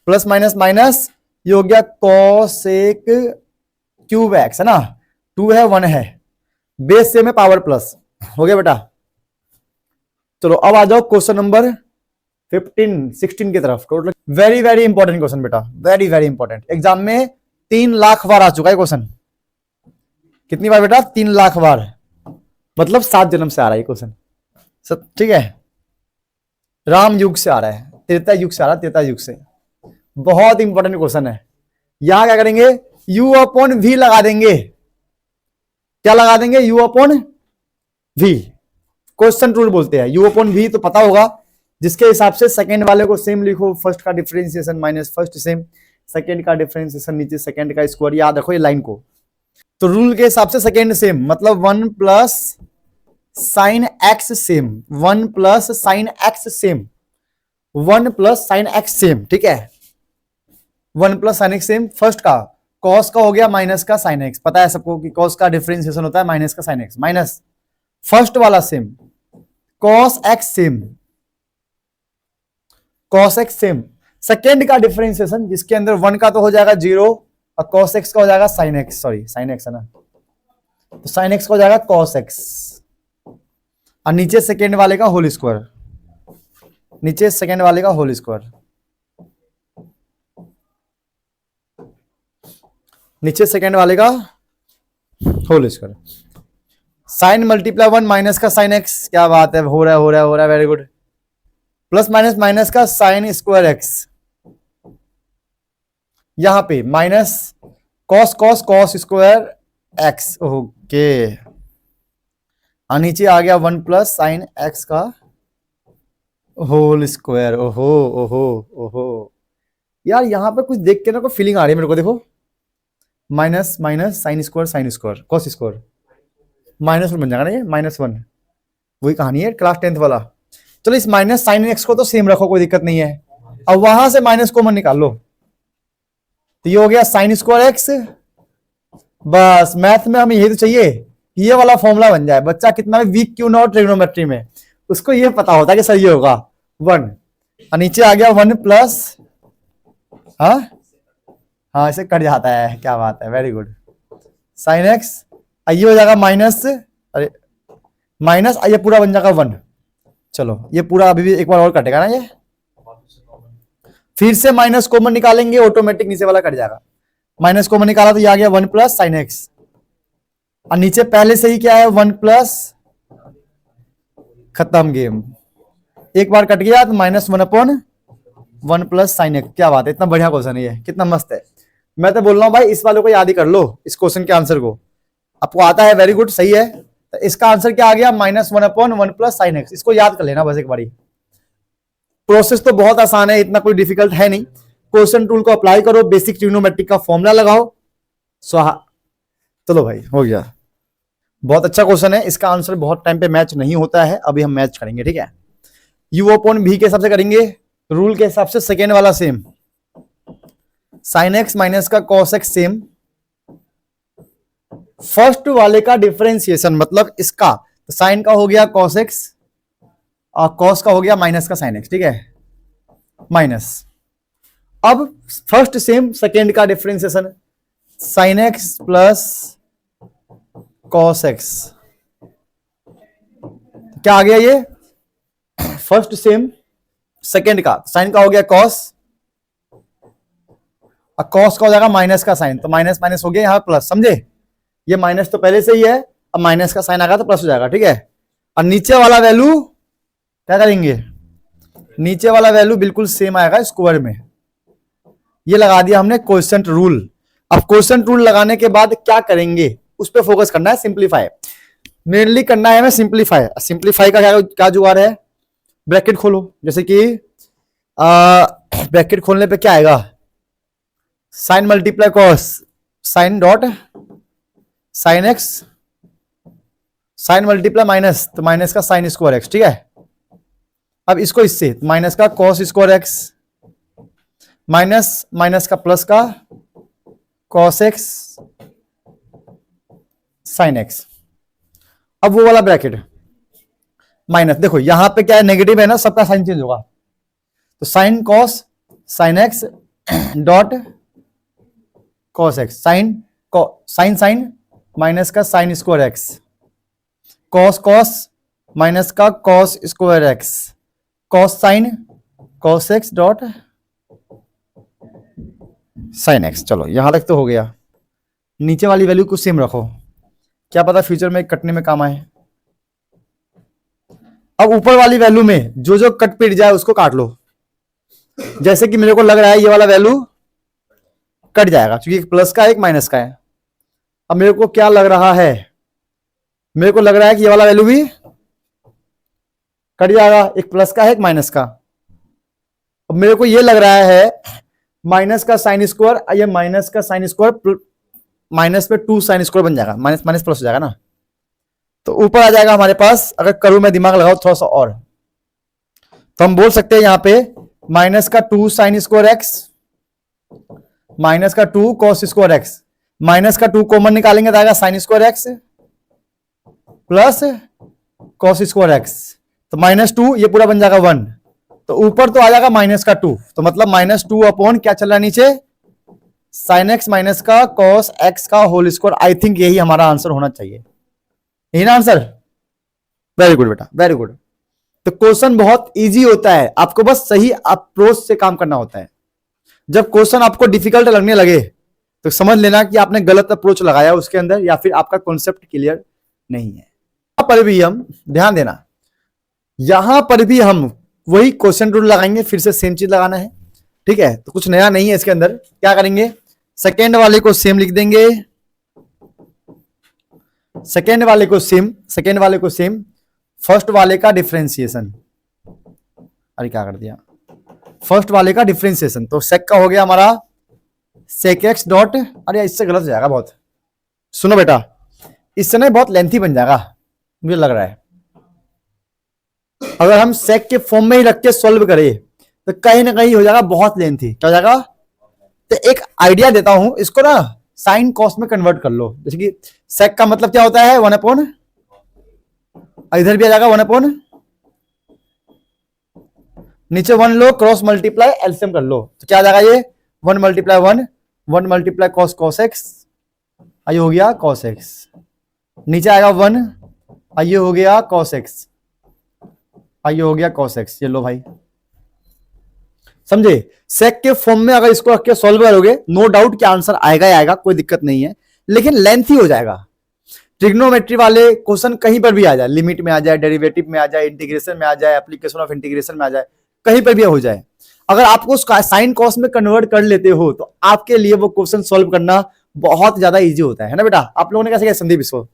Speaker 1: plus minus minus, ये हो गया cos एक क्यूब x, है ना, 2 है 1 है, बेस से में पावर प्लस हो गया बेटा। चलो अब आ जाओ क्वेश्चन नंबर 16 की तरफ। Total very very important question बेटा, वेरी वेरी इंपॉर्टेंट, एग्जाम में 3 लाख बार आ चुका है क्वेश्चन। कितनी बार बेटा, 3 लाख बार, मतलब 7 जन्म से आ रहा है क्वेश्चन, ठीक है। राम युग से आ रहा है, त्रेता युग से आ रहा है, त्रेता युग से। बहुत इंपॉर्टेंट क्वेश्चन है। यहां क्या करेंगे, u अपॉन v लगा देंगे। क्या लगा देंगे, u upon v, question rule बोलते हैं। u अपॉन v तो पता होगा, जिसके हिसाब से सेकंड वाले को सेम लिखो, फर्स्ट का differentiation minus first same, second का डिफरेंशिएशन नीचे सेकंड का स्क्वायर, याद रखो ये लाइन को। तो रूल के हिसाब से सेकेंड सेम मतलब 1 plus sine x same, 1 plus sine x same, 1 plus sine x same, ठीक है। 1 plus sine x same, first का कॉस का हो गया माइनस का साइन एक्स, पता है सबको कि कॉस का डिफरेंशिएशन होता है माइनस का साइन एक्स, माइनस फर्स्ट वाला same cos x same, cos x same, second का डिफरेंशिएशन जिसके अंदर 1 का तो हो जाएगा 0 और cos x का हो जाएगा sin x, sorry sin x है ना, तो sin x का हो जाएगा cos x, और नीचे सेकेंड वाले का होल स्क्वायर, नीचे सेकेंड वाले का होल स्क्वायर, नीचे सेकेंड वाले का whole square, sine multiply 1 minus का साइन x, क्या बात है, हो रहा है very good, plus minus minus का साइन स्क्वायर x, यहां पे minus cos square x, okay, और नीचे आ गया 1 प्लस साइन एक्स का होल स्क्वायर। ओहो यार, यहां पे कुछ देख के ना कोई फीलिंग आ रही है मेरे को, देखो minus minus sine square cos square, -1 बन जाएगा ना ये, -1, वही कहानी है क्लास 10th वाला। चलो इस माइनस साइन एक्स को तो सेम रखो, कोई दिक्कत नहीं है, अब वहां से माइनस कॉमन निकाल लो, तो ये हो गया साइन स्क्वायर एक्स। बस मैथ में हमें यही तो चाहिए, ये वाला फॉर्मूला बन जाए, बच्चा कितना भी वीक क्यों ना हो ट्रिग्नोमेट्री में, उसको ये पता होता है कि सही होगा 1, और नीचे आ गया 1 प्लस, हाँ इसे कट जाता है, क्या बात है, वेरी गुड, साइन एक्स, ये हो जाएगा माइनस, अरे माइनस, ये पूरा बन जाएगा 1। चलो ये पूरा अभी भी एक बार और कटेगा ना, ये फिर से माइनस कॉमन निकालेंगे, ऑटोमेटिक नीचे वाला कट जाएगा, माइनस कॉमन निकाला तो ये आ गया 1 प्लस साइन एक्स, और नीचे पहले से ही क्या है 1 प्लस, खत्म गेम, एक बार कट गया तो -1 अपॉन 1 प्लस साइन एक्स। क्या बात है, इतना बढ़िया क्वेश्चन है ये, कितना मस्त है। मैं तो बोल रहा हूं भाई इस वाले को याद ही कर लो, इस क्वेश्चन के आंसर को आपको आता है, वेरी गुड, सही है। तो इसका आंसर क्या आ गया, -1 अपॉन 1 प्लस साइन एक्स, इसको याद कर लेना बस एक बारी। प्रोसेस तो बहुत आसान है, इतना कोई डिफिकल्ट है नहीं, क्वेश्चन टूल को अप्लाई करो, बेसिक ट्रिग्नोमेट्रिक का फॉर्मूला लगाओ, स्वाहा। चलो भाई हो गया, बहुत अच्छा क्वेश्चन है, इसका आंसर बहुत टाइम पे मैच नहीं होता है, अभी हम मैच करेंगे, ठीक है। u अपॉन v के हिसाब से करेंगे, रूल के हिसाब से सेकेंड वाला सेम, साइन एक्स माइनस का कॉस एक्स सेम, फर्स्ट वाले का डिफरेंशिएशन मतलब इसका, तो साइन का हो गया कॉस एक्स और कॉस का हो गया माइनस का साइन एक्स, ठीक है, माइनस। अब फर्स्ट सेम सेकेंड का differentiation, sine x plus cos x, क्या आ गया ये, फर्स्ट सेम सेकेंड का, साइन का हो गया कॉस और कॉस का हो जाएगा माइनस का साइन, तो माइनस माइनस हो गया यहां प्लस, समझे, ये माइनस तो पहले से ही है, अब माइनस का साइन आ गया तो प्लस हो जाएगा, ठीक है। और नीचे वाला वैल्यू क्या करेंगे, नीचे वाला वैल्यू बिल्कुल सेम आएगा स्क्वायर में, ये लगा दिया हमने क्वोशिएंट रूल। अब क्वोशिएंट रूल लगाने के बाद क्या करेंगे उस पर फोकस करना है, सिंप्लीफाई मेनली करना है हमें, सिंप्लीफाई। सिंप्लीफाई का क्या जुगाड़ है, ब्रैकेट खोलो, जैसे कि ब्रैकेट खोलने पे क्या आएगा, sine multiply cos, sine dot sine x, sine multiply minus, तो माइनस का साइन स्क्वायर एक्स, ठीक है। अब इसको इससे माइनस का cos square x minus minus का प्लस का कॉस एक्स साइन एक्स, अब वो वाला ब्रैकेट माइनस, देखो यहां पे क्या है, नेगेटिव है ना, सबका साइन चेंज होगा, तो sine cos sine x dot cos x, sine sine sine minus का sine square x, cos cos minus का cos square x, cos sine cos x dot sine x. चलो यहां तक तो हो गया, नीचे वाली वैल्यू को सेम रखो, क्या पता फ्यूचर में कटने में काम आए। अब ऊपर वाली वैल्यू में जो जो कट पिट जाए उसको काट लो, जैसे कि मेरे को लग रहा है ये वाला वैल्यू कट जाएगा क्योंकि एक प्लस का एक माइनस का है। अब मेरे को क्या लग रहा है, मेरे को लग रहा है कि ये वाला वैल्यू भी कट जाएगा, एक प्लस का है एक माइनस का। अब मेरे को ये लग रहा है माइनस का साइन स्क्वायर, ये माइनस का साइन स्क्वायर माइनस पे 2 साइन स्क्वायर बन जाएगा, माइनस माइनस प्लस हो जाएगा ना, तो ऊपर आ जाएगा हमारे पास। अगर करूं मैं दिमाग लगाओ थोड़ा सा और, तो हम बोल सकते हैं यहां पे माइनस का 2 साइन स्क्वायर एक्स माइनस का 2 कॉस स्क्वायर एक्स, माइनस का 2 कॉमन निकालेंगे तो आएगा sign square x plus cos square x, तो -2 ये पूरा बन जाएगा 1, तो ऊपर तो आ जाएगा माइनस का 2, तो मतलब -2 अपॉन क्या चल रहा है नीचे, साइन एक्स माइनस का कॉस एक्स का होल स्क्वायर। आई थिंक यही हमारा आंसर होना चाहिए, यही ना आंसर। वेरी गुड बेटा, वेरी गुड। तो क्वेश्चन बहुत इजी होता है, आपको बस सही अप्रोच से काम करना होता है। जब क्वेश्चन आपको डिफिकल्ट लगने लगे तो समझ लेना कि आपने गलत अप्रोच लगाया उसके अंदर, या फिर आपका कॉन्सेप्ट क्लियर नहीं है। यहां पर भी हम ध्यान देना, यहां पर भी हम वही क्वेश्चन रूल लगाएंगे, फिर से सेम चीज लगाना है, ठीक है। तो कुछ नया नहीं है इसके अंदर। क्या करेंगे, सेकेंड वाले को सेम लिख देंगे, सेकेंड वाले को सेम, सेकेंड वाले को सेम, फर्स्ट वाले का डिफरेंशिएशन, अरे क्या कर दिया, फर्स्ट वाले का डिफरेंशिएशन, तो सेक का हो गया हमारा सेक एक्स डॉट, अरे इससे गलत हो जाएगा बहुत, सुनो बेटा इससे ना बहुत लेंथी बन जाएगा मुझे लग रहा है। अगर हम सेक के फॉर्म में ही रख के सॉल्व करें तो कहीं ना कहीं हो जाएगा बहुत लेंथी, क्या हो जाएगा। तो एक आइडिया देता हूं, इसको ना साइन कॉस में कन्वर्ट कर लो, जैसे कि सेक का मतलब क्या होता है 1/, इधर भी आ जाएगा 1/, नीचे 1 लो, क्रॉस मल्टीप्लाई एलसीएम कर लो, तो क्या आ जाएगा ये 1 multiply 1, 1 multiply cos cos x, ये हो गया कॉस एक्स, नीचे आएगा 1, ये हो गया कॉस एक्स, ये हो गया कॉस एक्स, ये लो भाई, समझे। सेक के फॉर्म में अगर इसको रख के सॉल्व करोगे नो डाउट कि आंसर आएगा ही आएगा, कोई दिक्कत नहीं है, लेकिन लेंथी हो जाएगा। ट्रिग्नोमेट्री वाले क्वेश्चन कहीं पर भी आ जाए, लिमिट में आ जाए, डेरिवेटिव में आ जाए, इंटीग्रेशन में आ जाए, एप्लीकेशन ऑफ इंटीग्रेशन में आ जाए, कहीं पर भी हो जाए, अगर आपको साइन कॉस में कन्वर्ट कर लेते हो तो आपके लिए वो क्वेश्चन सॉल्व करना बहुत ज्यादा इजी होता है ना बेटा। आप लोगों ने कैसे किया संदीप इसको,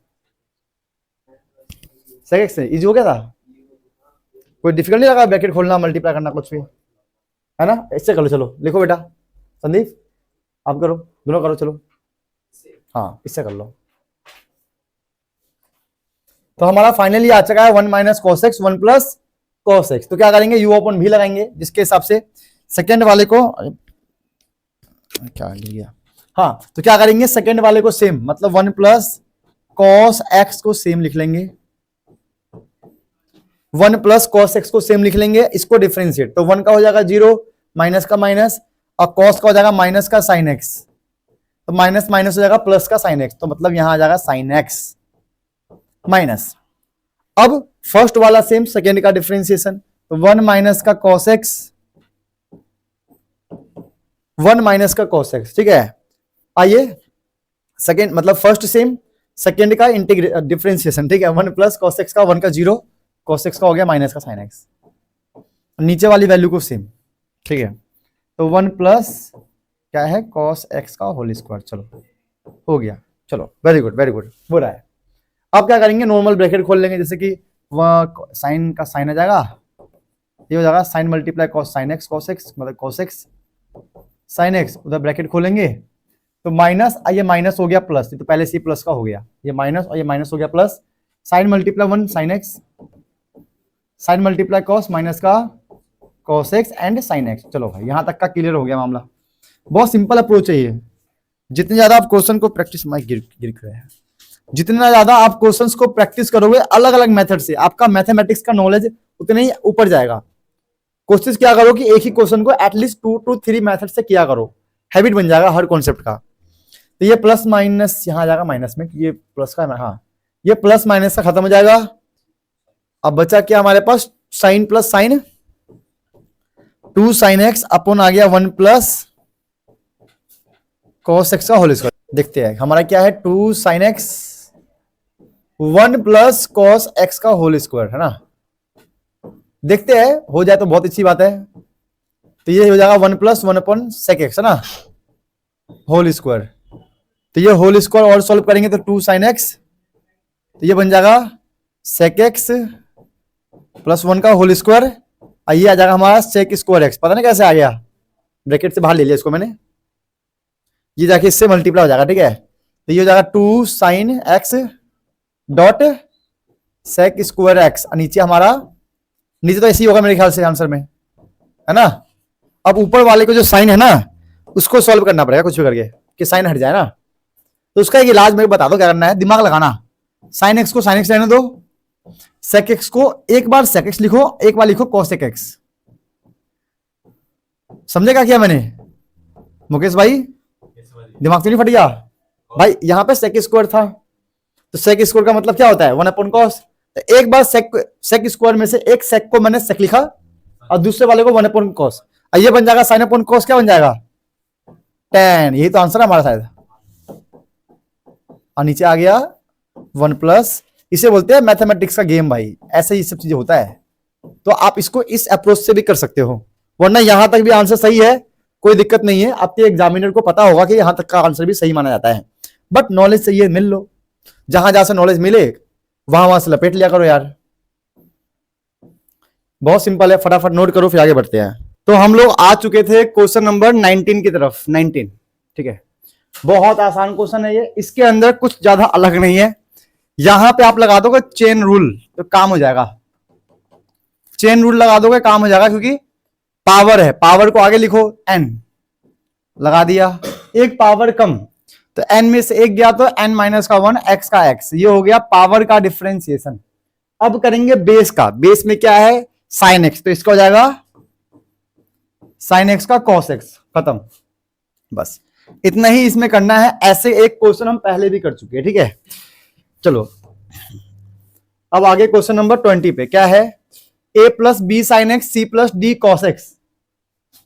Speaker 1: सही इजी हो गया था, कोई डिफिकल्ट नहीं लगा ब्रैकेट खोलना, मल्टीप्लाई करना, कुछ भी है ना। इससे कर लो, चलो लिखो बेटा, संदीप आप करो, दोनों करो, चलो हाँ इससे कर लो। तो हमारा फाइनली आ चुका है 1 minus cos x 1 plus cos x। तो क्या करेंगे, u अपॉन v लगाएंगे, जिसके हिसाब से सेकेंड वाले को क्या लिया, हाँ, तो क्या करेंगे, सेकेंड वाले को सेम, मतलब 1 प्लस cos x को सेम लिख लेंगे, 1 प्लस cos x को सेम लिख लेंगे, इसको डिफरेंशिएट, तो 1 का हो जाएगा 0, माइनस का माइनस, और cos का हो जाएगा माइनस का sin x, तो माइनस माइनस हो जाएगा प्लस का sin x, तो मतलब यहां आ जाएगा sin x माइनस। अब फर्स्ट वाला सेम, सेकेंड का डिफरेंशिएशन, तो 1 माइनस का cos x, 1 माइनस का cos x, ठीक है। आइए सेकेंड, मतलब फर्स्ट सेम, सेकेंड का डिफरेंशिएशन, ठीक है, 1 प्लस cos x का 1 का 0, cos x का हो गया माइनस का sin x, नीचे वाली वैल्यू को सेम, ठीक है, तो 1 प्लस क्या है cos x का होल स्क्वायर, चलो हो गया, चलो वेरी गुड वेरी गुड, हो रहा है। अब क्या करेंगे, नॉर्मल ब्रैकेट खोल लेंगे, जैसे कि वह साइन का साइन आ जाएगा, ये हो जाएगा sine multiply cos sin x, cos x मतलब cos x sin x, उधर ब्रैकेट खोलेंगे तो माइनस, ये माइनस हो गया प्लस, तो पहले से प्लस का हो गया, ये माइनस और ये माइनस हो गया plus, sine multiply 1 sin x, sine multiply cos minus का cos x and sin x। चलो भाई यहां तक का क्लियर हो गया मामला, बहुत सिंपल अप्रोच है ये। जितने ज्यादा आप क्वेश्चन को प्रैक्टिस में गिर रहे हैं, जितना ज्यादा आप क्वेश्चंस को प्रैक्टिस करोगे अलग अलग मेथड से, आपका मैथमेटिक्स का नॉलेज उतना ही ऊपर जाएगा। कोशिश क्या करो कि एक ही क्वेश्चन को एटलीस्ट 2 to 3 मेथड से किया करो, हैबिट बन जाएगा हर कॉन्सेप्ट का। तो ये प्लस माइनस यहां आ जाएगा माइनस में, ये प्लस का, हाँ ये प्लस माइनस का खत्म हो जाएगा। अब बचा क्या हमारे पास, sine plus sine, 2 sin x upon आ गया 1 प्लस cos x का होल स्क्वायर। देखते हैं हमारा क्या है, 2 sin x 1 plus cos x का होल स्क्वायर, है ना। देखते हैं हो जाए तो बहुत अच्छी बात है। तो ये हो जाएगा 1 प्लस 1 अपॉन sec x, है ना, होल स्क्वायर। तो ये होल स्क्वायर और सॉल्व करेंगे तो 2 sin x, तो ये बन जाएगा sec x प्लस 1 का होल स्क्वायर, ये आ जाएगा हमारा sec स्क्वायर x, पता नहीं कैसे आ गया, ब्रैकेट से बाहर ले लिया इसको मैंने, ये जाके इससे मल्टीप्लाई हो जाएगा, ठीक है। तो ये हो जाएगा 2 sin x dot sec square x, नीचे हमारा, नीचे तो ऐसे ही होगा मेरे ख्याल से आंसर में, है ना। अब ऊपर वाले को जो साइन है ना उसको सॉल्व करना पड़ेगा कुछ भी करके कि साइन हट जाए ना, तो उसका एक इलाज मेरे को बता दो क्या करना है, दिमाग लगाना। साइन एक्स को साइन एक्स रहने दो, सेक एक्स को एक बार सेक एक्स लिखो, एक बार लिखो कॉस एक्स। समझे क्या किया मैंने मुकेश भाई, दिमाग तो नहीं फट गया भाई। यहां पे सेक स्क्वायर था, तो सेक स्क्वायर का मतलब क्या होता है 1 अपॉन कॉस, तो एक बार सेक स्क्वायर में से एक सेक को मैंने सेक लिखा और दूसरे वाले को 1 अपॉन कॉस, ये बन जाएगा साइन अपॉन कॉस, क्या बन जाएगा tan, यही तो आंसर है हमारा शायद। और नीचे आ गया 1 प्लस, इसे बोलते हैं मैथमेटिक्स का गेम भाई, ऐसे ही सब चीजें होता है। तो आप इसको इस अप्रोच से भी कर सकते हो, वरना यहां तक भी आंसर सही है, कोई दिक्कत नहीं है। आपके एग्जामिनर को पता होगा कि यहां तक का आंसर भी सही माना जाता है, बट नॉलेज चाहिए, मिल लो, जहां जहां से नॉलेज मिले वहां से लपेट लिया करो यार। बहुत सिंपल है, फटाफट नोट करो फिर आगे बढ़ते हैं। तो हम लोग आ चुके थे क्वेश्चन नंबर 19 की तरफ, 19, ठीक है। बहुत आसान क्वेश्चन है ये, इसके अंदर कुछ ज्यादा अलग नहीं है। यहां पे आप लगा दोगे चेन रूल तो काम हो जाएगा, चेन रूल लगा दोगे काम हो जाएगा, क्योंकि पावर है, पावर को आगे लिखो n, लगा दिया, एक पावर कम, तो n में से एक गया तो n माइनस का 1 x का x, ये हो गया पावर का डिफरेंशिएशन। अब करेंगे बेस का, बेस में क्या है साइन x, तो इसका हो जाएगा साइन x का cos x, खत्म, बस इतना ही इसमें करना है। ऐसे एक क्वेश्चन हम पहले भी कर चुके हैं, ठीक है। चलो अब आगे क्वेश्चन नंबर 20 पे क्या है, a plus b sine x c plus d cos x.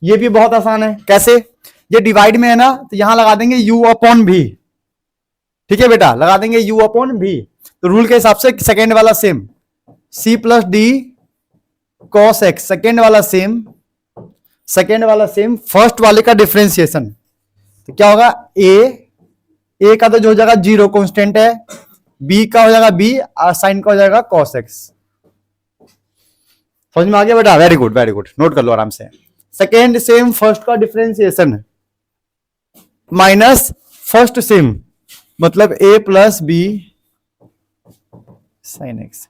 Speaker 1: ये भी बहुत आसान है, कैसे, ये डिवाइड में है ना, तो यहां लगा देंगे u अपॉन भी, ठीक है बेटा, लगा देंगे u अपॉन भी, तो रूल के हिसाब से सेकेंड वाला same, c plus d cos x, second वाला सेम, सेकेंड वाला सेम, फर्स्ट वाले का डिफरेंशिएशन, तो क्या होगा a का तो जो हो जाएगा 0 कांस्टेंट है, b का हो जाएगा b और साइन का हो जाएगा cos x। समझ में आ गया बेटा, very good very good, note कर लो आराम से। सेकेंड सेम, फर्स्ट का डिफरेंशिएशन माइनस फर्स्ट सेम, मतलब a plus b sine x,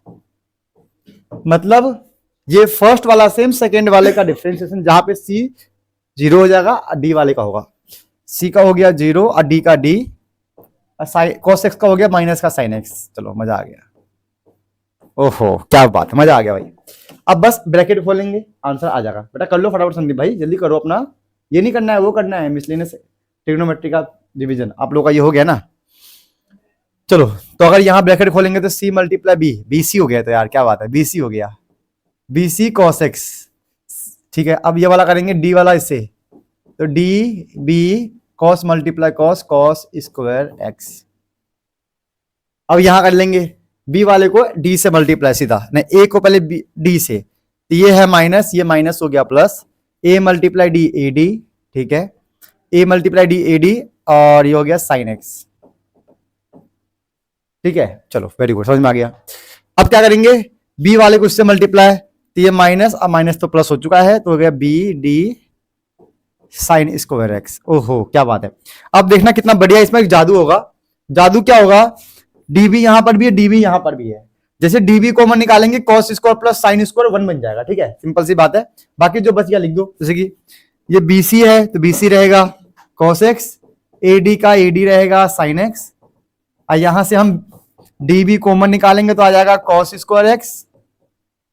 Speaker 1: मतलब ये फर्स्ट वाला सेम सेकेंड वाले का डिफरेंशिएशन, जहां पे सी 0 हो जाएगा और डी वाले का होगा। सी का हो गया 0 और डी का डी, cos x का हो गया माइनस का sin x। चलो मजा आ गया। ओहो क्या बात है, मजा आ गया भाई। अब बस ब्रैकेट खोलेंगे, आंसर आ जाएगा। बेटा कर लो फटाफट संदीप भाई, जल्दी करो अपना। ये नहीं करना है, वो करना है, मिसलेनियस ट्रिग्नोमेट्री का डिवीजन। आप लोग का ये हो गया ना। चलो तो अगर यहाँ ब्रैकेट खोलेंगे तो c मल्टीप्लाई बी, BC हो गया। तो यार क्या बात है, BC हो गया, BC cos x। ठीक है, अब ये वाला करेंगे d वाला इससे, तो d b cos multiply cos, cos square x। अब यहां कर लेंगे b वाले को d से मल्टीप्लाई सीधा, नहीं a को पहले d से, तो ये है माइनस, ये माइनस हो गया plus, a multiply d a D. ठीक है, a multiply d a D और ये हो गया sin x। ठीक है, चलो वेरी गुड, समझ में आ गया। अब क्या करेंगे, b वाले को इससे मल्टीप्लाई, तो ये माइनस, अब माइनस तो प्लस हो चुका है, तो हो गया b D sign square x. ओहो क्या बात है। अब देखना कितना बढ़िया इसमें एक जादू होगा। जादू क्या होगा, db यहां पर भी है, db यहां पर भी है। जैसे db कॉमन निकालेंगे, cos square plus sine square 1 बन जाएगा। ठीक है, सिंपल सी बात है। बाकी जो बच गया लिख दो, जैसे कि ये bc है तो bc रहेगा cos x, ad का ad रहेगा sin x, और यहां से हम db कॉमन निकालेंगे तो आ जाएगा cos square x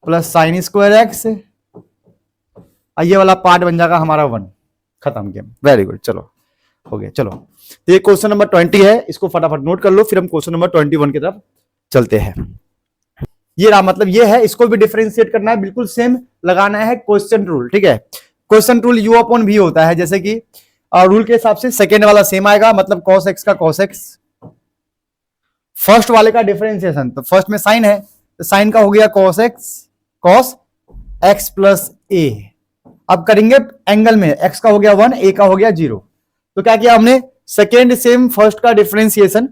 Speaker 1: plus sign square x, और ये वाला पार्ट बन जाएगा हमारा 1। खत्म गेम, वेरी गुड। चलो हो गया। चलो तो ये क्वेश्चन नंबर 20 है, इसको फटाफट नोट कर लो, फिर हम क्वेश्चन नंबर 21 की तरफ चलते हैं। ये रहा, मतलब ये है, इसको भी डिफरेंशिएट करना है, बिल्कुल सेम लगाना है क्वेश्चन रूल। ठीक है, question rule u upon v होता है, जैसे कि रूल के हिसाब से सेकेंड वाला सेम आएगा, मतलब cos x का cos x। फर्स्ट वाले का डिफरेंशिएशन, तो फर्स्ट में साइन है, तो साइन का हो गया cos x प्लस a। अब करेंगे एंगल में, x का हो गया 1, a का हो गया 0। तो क्या किया हमने, सेकेंड सेम फर्स्ट का डिफरेंशिएशन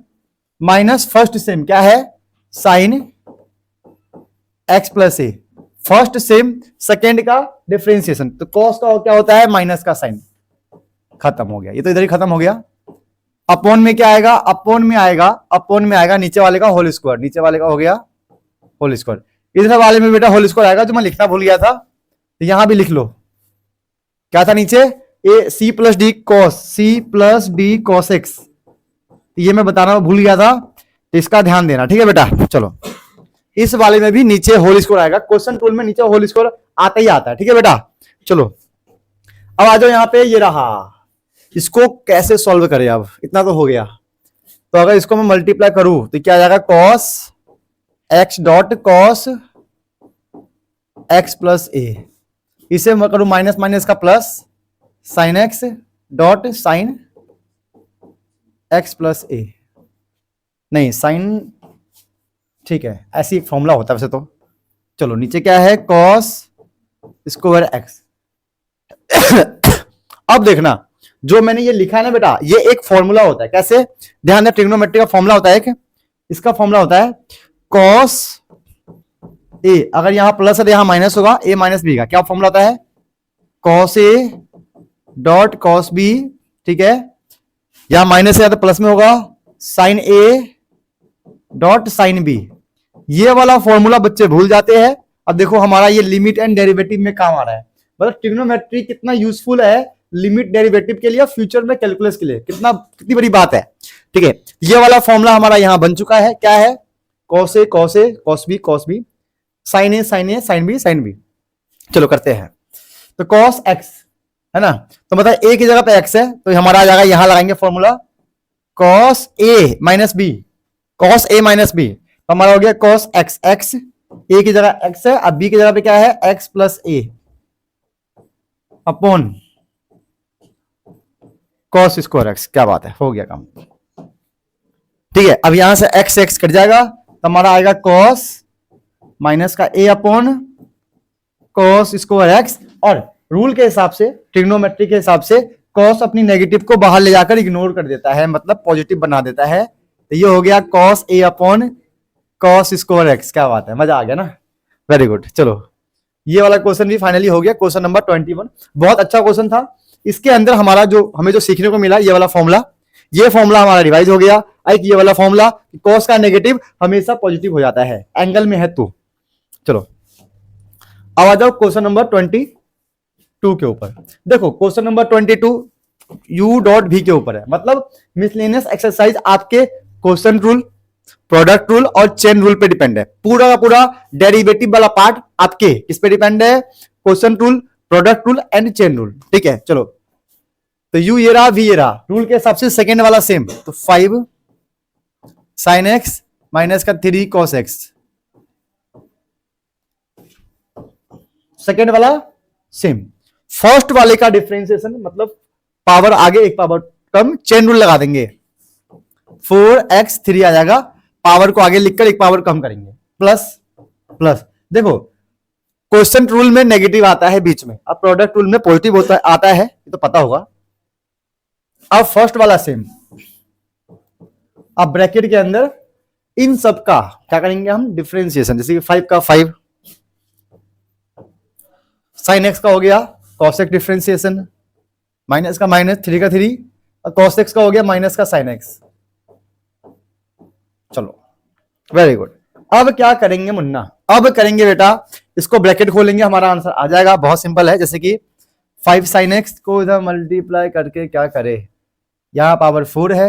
Speaker 1: माइनस फर्स्ट सेम क्या है, sine x plus a। First same second का डिफरेंशिएशन, तो cos का क्या होता है, माइनस का साइन। खत्म हो गया, ये तो इधर ही खत्म हो गया। अपॉन में क्या आएगा, अपॉन में आएगा नीचे वाले का होल स्क्वायर, नीचे वाले का हो गया होल स्क्वायर। इधर वाले में बेटा होल स्क्वायर आएगा, जो मैं लिखना भूल गया था, तो यहां भी लिख लो। क्या था नीचे, a c plus d cos x, ये मैं बताना भूल गया था, तो इसका ध्यान देना। ठीक है बेटा, चलो इस वाले में भी नीचे होल स्क्वायर आएगा। क्वेश्चन टूल में नीचे होल स्क्वायर आता ही आता है। ठीक है बेटा, चलो अब आ जाओ यहाँ पे, ये रहा, इसको कैसे सॉल्व करें। अब इतना तो हो गया, तो अगर इसको मैं मल्टीप्लाई करूं तो क्या आ जाएगा, cos x dot cos x plus a, इसे मैं करूं माइनस माइनस का plus, sine x dot sine x plus a, नहीं साइन, ठीक है ऐसी एक फॉर्मूला होता है वैसे तो। चलो नीचे क्या है, cos स्क्वायर x। अब देखना जो मैंने ये लिखा है ना बेटा, ये एक फॉर्मूला होता है। कैसे, ध्यान दें, ट्रिग्नोमेट्री का फॉर्मूला होता है, इसका फॉर्मूला होता है cos a, अगर यहां प्लस है तो यहां माइनस होगा, a माइनस बी का क्या फॉर्मूला होता है, cos a dot cos b। ठीक है, यहां माइनस है तो प्लस में होगा, sin a dot sin b। ये वाला फॉर्मूला बच्चे भूल जाते हैं। अब देखो हमारा ये लिमिट एंड डेरिवेटिव में काम आ रहा है, मतलब ट्रिग्नोमेट्री कितना यूजफुल है लिमिट डेरिवेटिव के लिए, फ्यूचर में कैलकुलस के लिए कितनी बड़ी बात है। ठीक है, ये वाला फॉर्मूला हमारा यहां बन चुका है, क्या है, cos a cos b sin a sin b। चलो करते हैं, तो cos x है ना, तो मतलब a की जगह पे x है, तो हमारा आ जाएगा, यहां लगाएंगे formula cos a minus b, तो हमारा हो गया cos x, a की जगह x है, अब b की जगह पे क्या है, x plus a upon cos square x। क्या बात है, हो गया काम। ठीक है, अब यहां से x कट जाएगा, तो हमारा आएगा cos माइनस का a upon cos square x। और रूल के हिसाब से, ट्रिग्नोमेट्री के हिसाब से, cos अपनी नेगेटिव को बाहर ले जाकर इग्नोर कर देता है, मतलब पॉजिटिव बना देता है। तो ये हो गया cos a upon cos square x। क्या बात है, मजा आ गया ना, वेरी गुड। चलो ये वाला क्वेश्चन भी फाइनली हो गया, क्वेश्चन नंबर 21। बहुत अच्छा क्वेश्चन था। इसके अंदर हमारा हमें जो सीखने को मिला, ये वाला फॉर्मूला हमारा रिवाइज हो गया। एक ये वाला फॉर्मूला, cos का नेगेटिव हमेशा पॉजिटिव हो जाता है, एंगल में है तो। चलो अब आ जाओ क्वेश्चन नंबर 22 के ऊपर। देखो क्वेश्चन नंबर 22 यू डॉट भी के ऊपर है, मतलब मिसलेनियस एक्सरसाइज आपके क्वेश्चन रूल, प्रोडक्ट रूल और चेन रूल पे डिपेंड है। पूरा का पूरा डेरिवेटिव वाला पार्ट आपके किस पे डिपेंड है? Question rule, product rule and chain rule. ठीक है, चलो तो यू ये रहा, वी ये रहा, रूल के हिसाब से सेकेंड वाला सेम, तो 5 साइन एक्स माइनस का 3 कॉस एक्स, सेकेंड वाला सेम। फर्स्ट वाले का डिफरेंशिएशन मतलब पावर आगे एक पावर कम, चेन रूल लगा देंगे, 4x3 आ जाएगा, पावर को आगे लिखकर एक पावर कम करेंगे, प्लस प्लस। देखो क्वेश्चन रूल में नेगेटिव आता है बीच में, अब प्रोडक्ट रूल में पॉजिटिव होता आता है, ये तो पता होगा। अब फर्स्ट वाला सेम, अब ब्रैकेट के अंदर इन सब का क्या करेंगे हम? डिफरेंशिएशन। जैसे कि 5 का 5 साइन एक्स का हो गया कॉस एक्स डिफरेंशिएशन, माइनस का माइनस, 3 का 3 और कॉस एक्स का हो गया माइनस का साइन एक्स। चलो वेरी गुड। अब क्या करेंगे मुन्ना? अब करेंगे बेटा, इसको ब्रैकेट खोलेंगे, हमारा आंसर आ जाएगा। बहुत सिंपल है, जैसे कि 5 साइन एक्स को इधर मल्टीप्लाई करके क्या करे, यहां पावर 4 है,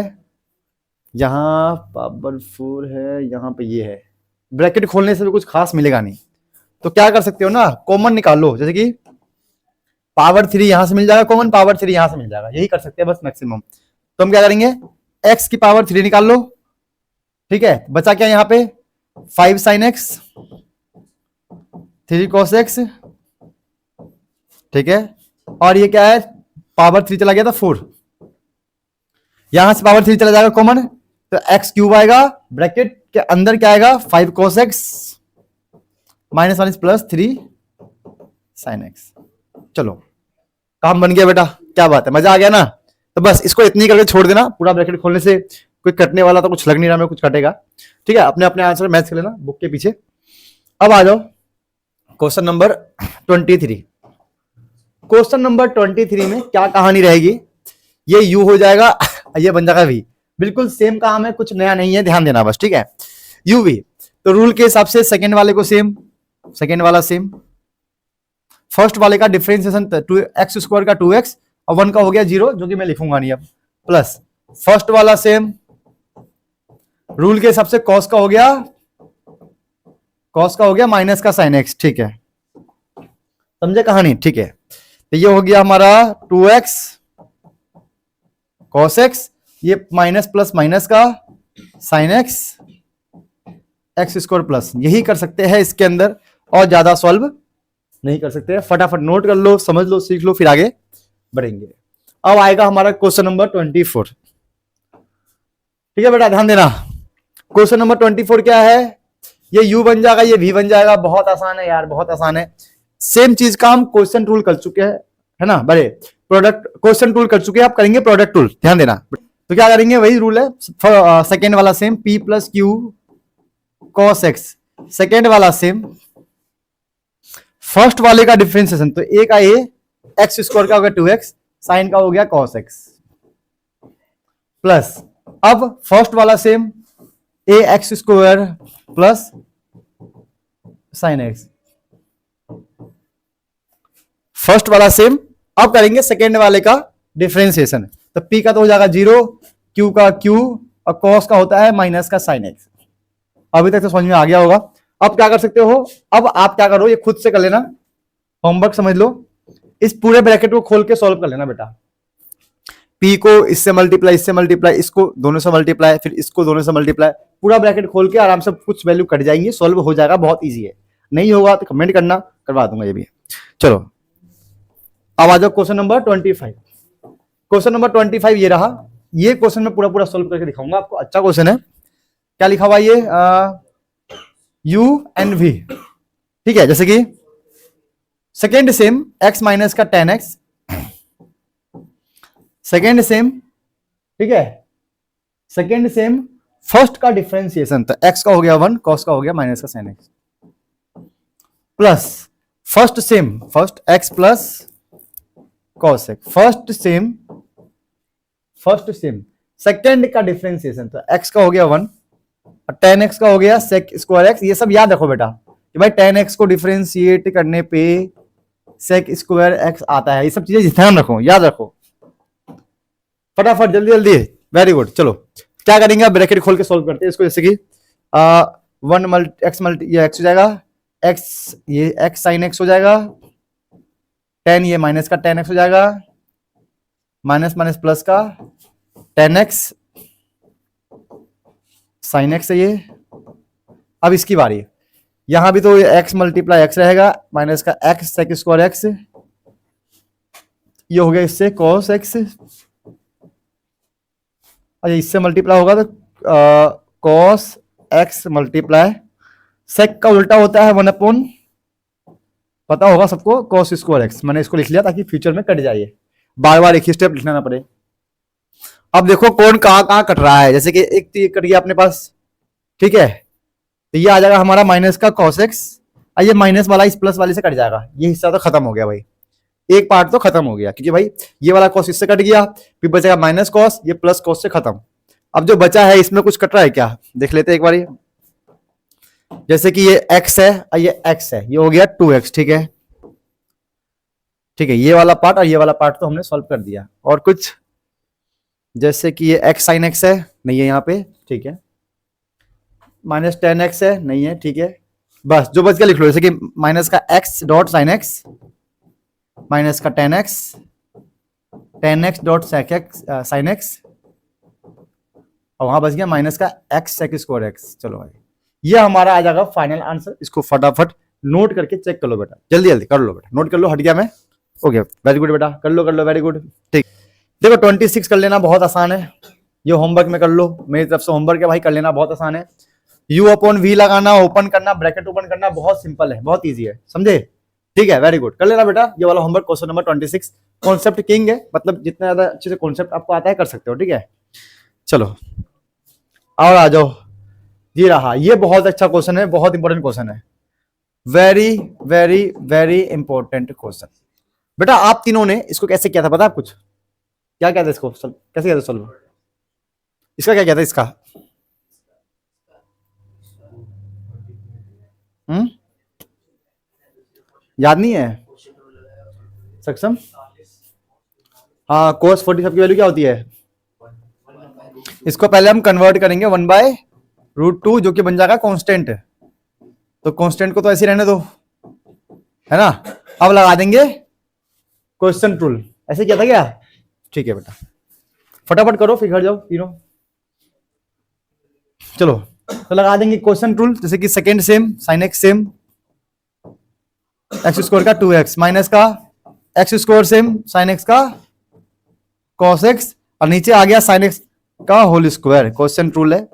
Speaker 1: यहां पावर 4 है, यहां पे ये है। ब्रैकेट खोलने से भी कुछ खास मिलेगा नहीं, तो क्या कर सकते हो ना, कॉमन निकाल लो। जैसे कि पावर 3 यहां से मिल जाएगा कॉमन, पावर 3 यहां से मिल जाएगा, यही कर सकते हैं बस मैक्सिमम। तो हम क्या करेंगे, x की पावर 3 निकाल लो। ठीक है, बचा क्या यहाँ पे? 5 साइन एक्स 3 कॉस एक्स। ठीक है, और ये क्या है, पावर 3 चला गया था 4, यहां से पावर 3 चला जाएगा कॉमन, तो एक्स क्यूब आएगा, ब्रैकेट के अंदर क्या आएगा, 5 cos x minus minus plus 3 sign x. चलो काम बन गया बेटा, क्या बात है, मजा आ गया ना? तो बस इसको इतनी करके छोड़ देना, पूरा ब्रैकेट खोलने से कोई कटने वाला तो कुछ लग नहीं रहा, मैं कुछ कटेगा। ठीक है, अपने अपने आंसर मैच कर लेना बुक के पीछे। अब आ जाओ क्वेश्चन नंबर 23। क्वेश्चन नंबर 23 में क्या कहानी रहेगी, ये यू हो जाएगा ये बन जाएगा वी, बिल्कुल सेम काम है, कुछ नया नहीं है, ध्यान देना बस। ठीक है, यू वी, तो रूल के हिसाब से सेकेंड वाले को सेम, सेकेंड वाला सेम, फर्स्ट वाले का डिफरेंशिएशन एक्स स्क्वायर का 2x और 1 का हो गया 0, जो कि मैं लिखूंगा नहीं अब, प्लस फर्स्ट वाला सेम, रूल के हिसाब से कॉस का हो गया, कॉस का हो गया माइनस का साइन एक्स। ठीक है, समझे कहानी? ठीक है, तो ये हो गया हमारा 2x कॉस एक्स, ये माइनस प्लस माइनस का sine x, x square plus, यही कर सकते हैं इसके अंदर, और ज्यादा सॉल्व नहीं कर सकते। फटाफट नोट कर लो, समझ लो, सीख लो, फिर आगे बढ़ेंगे। अब आएगा हमारा क्वेश्चन नंबर 24। ठीक है बेटा, ध्यान देना, क्वेश्चन नंबर 24 क्या है, ये u बन जाएगा, ये v बन जाएगा। बहुत आसान है यार, बहुत आसान है। सेम चीज का हम क्वेश्चन रूल कर चुके हैं, है ना? बड़े प्रोडक्ट क्वेश्चन रूल कर चुके हैं, आप करेंगे प्रोडक्ट रूल, ध्यान देना। तो क्या करेंगे, वही रूल है, सेकेंड वाला same, p plus Q cos x, second वाला सेम, फर्स्ट वाले का डिफरेंशिएशन, तो a का a, एक्स स्क्वायर का हो गया 2x, साइन का हो गया cos x, प्लस अब फर्स्ट वाला same, a x square plus sine x, first वाला सेम। अब करेंगे सेकेंड वाले का डिफरेंशिएशन, तो p का तो हो जाएगा 0, q का q और cos का होता है माइनस का साइन एक्स। अभी तक तो समझ में आ गया होगा। अब क्या कर सकते हो, अब आप क्या करो, ये खुद से कर लेना, होमवर्क समझ लो, इस पूरे ब्रैकेट को खोल के सॉल्व कर लेना बेटा। p को इससे मल्टीप्लाई, इससे मल्टीप्लाई, इसको दोनों से मल्टीप्लाई, फिर इसको दोनों से मल्टीप्लाई, पूरा ब्रैकेट खोल के आराम से कुछ वैल्यू कट जाएंगी, सॉल्व हो जाएगा, बहुत इजी है। नहीं होगा तो कमेंट करना, करवा दूंगा ये भी। चलो अब आ जाओ क्वेश्चन नंबर 25। क्वेश्चन नंबर 25 ये रहा, ये क्वेश्चन में पूरा पूरा सॉल्व करके दिखाऊंगा आपको, अच्छा क्वेश्चन है। क्या लिखा हुआ ये, u एंड v। ठीक है, जैसे कि सेकेंड सेम x माइनस का 10x, सेकेंड सेम, ठीक है, सेकेंड सेम फर्स्ट का डिफरेंशिएशन, तो x का हो गया 1, cos का हो गया माइनस का sin x, plus first same, first x plus cos x, first same, first same second का डिफरेंशिएशन, तो x का हो गया 1 और 10x का हो गया सेक स्क्वायर x। ये सब याद रखो बेटा, कि भाई टेन एक्स को डिफरेंशिएट करने पे सेक स्क्वायर एक्स आता है। ये सब चीजें ध्यान रखो, याद रखो, फटाफट जल्दी जल्दी। Very good. चलो क्या करेंगे, अब ब्रैकेट खोल के सॉल्व करते हैं इसको। जैसे कि वन मल्टी एक्स मल्टी ये एक्स हो जाएगा, एक्स ये एक्स साइन एक्स हो जाएगा, टेन ये माइनस का टेन एक्स हो जाएगा, माइनस माइनस प्लस का टेन एक्स साइन एक्स है ये। अब इसकी बारी, यहां भी तो एक्स मल्टीप्लाई एक्स रहेगा, माइनस का एक्स सेक स्क्वायर एक्स, ये हो गया इससे कॉस एक्स, अच्छा इससे मल्टीप्लाई होगा तो कॉस एक्स मल्टीप्लाई सेक का उल्टा होता है 1/, पता होगा सबको, कॉस स्क्वायर एक्स। मैंने इसको लिख लिया ताकि फ्यूचर में कट जाए, बार बार एक ही स्टेप लिखना ना पड़े। अब देखो कौन कहां कट रहा है, जैसे कि एक तो ये कट गया अपने पास, ठीक है, तो ये आ जाएगा हमारा माइनस का कॉस एक्स, ये माइनस वाला इस प्लस वाले से कट जाएगा, ये हिस्सा तो खत्म हो गया भाई, एक पार्ट तो खत्म हो गया, क्योंकि भाई ये वाला कॉस इससे कट गया, फिर बचेगा माइनस कॉस, ये प्लस कॉस से खत्म। अब जो बचा है इसमें कुछ कट रहा है क्या, देख लेते हैं एक बार। जैसे कि ये x है, ये x है, ये हो गया 2x, ठीक है, ठीक है, ये वाला पार्ट और ये वाला पार्ट तो हमने सॉल्व कर दिया। और कुछ, जैसे कि ये x साइन x है, नहीं है यहाँ पे, ठीक है, माइनस 10x है, नहीं है, ठीक है, बस जो बच गया लिख लो। जैसे कि माइनस का x dot sine x, minus का 10x डॉट साइन x, और वहां बच गया माइनस का x सेक स्क्वायर x। चलो भाई ये हमारा आ जाएगा फाइनल आंसर। इसको फटाफट नोट करके चेक कर लो बेटा, जल्दी जल्दी कर लो बेटा, नोट कर लो, हट गया मैं, ओके वेरी गुड बेटा, कर लो वेरी गुड। ठीक, देखो 26 कर लेना बहुत आसान है, ये होमवर्क में कर लो, मेरी तरफ से होमवर्क है भाई, कर लेना बहुत आसान है। u अपॉन v लगाना, ओपन करना, ब्रैकेट ओपन करना, बहुत सिंपल है, बहुत ईजी है, समझे, ठीक है, वेरी गुड, कर लेना बेटा ये वाला homework. Question number 26 concept king है, मतलब जितना ज्यादा अच्छे से कॉन्सेप्ट आपको आता है कर सकते हो, ठीक है। चलो और आ जाओ, ये रहा, ये बहुत अच्छा क्वेश्चन है, बहुत इंपॉर्टेंट क्वेश्चन है, very very very important question. बेटा आप तीनों ने इसको कैसे किया था पता है कुछ, क्या किया था इसको, कैसे किया था सॉल्व, इसका क्या किया था इसका, याद नहीं है सक्षम, हाँ कोस 45 की वैल्यू क्या होती है, इसको पहले हम कन्वर्ट करेंगे 1/√2 जो कि बन जाएगा कांस्टेंट, तो कांस्टेंट को तो ऐसे रहने दो, है ना। अब लगा देंगे क्वेश्चन रूल, ऐसे किया था क्या, ठीक है बेटा, फटाफट करो फिर घर जाओ तीनों। चलो तो लगा देंगे क्वेश्चन रूल, जैसे कि second same sine x same, x square का 2x माइनस का x square same sign x का कॉस एक्स, और नीचे आ गया साइन एक्स का होल स्क्वायर, क्वेश्चन रूल है।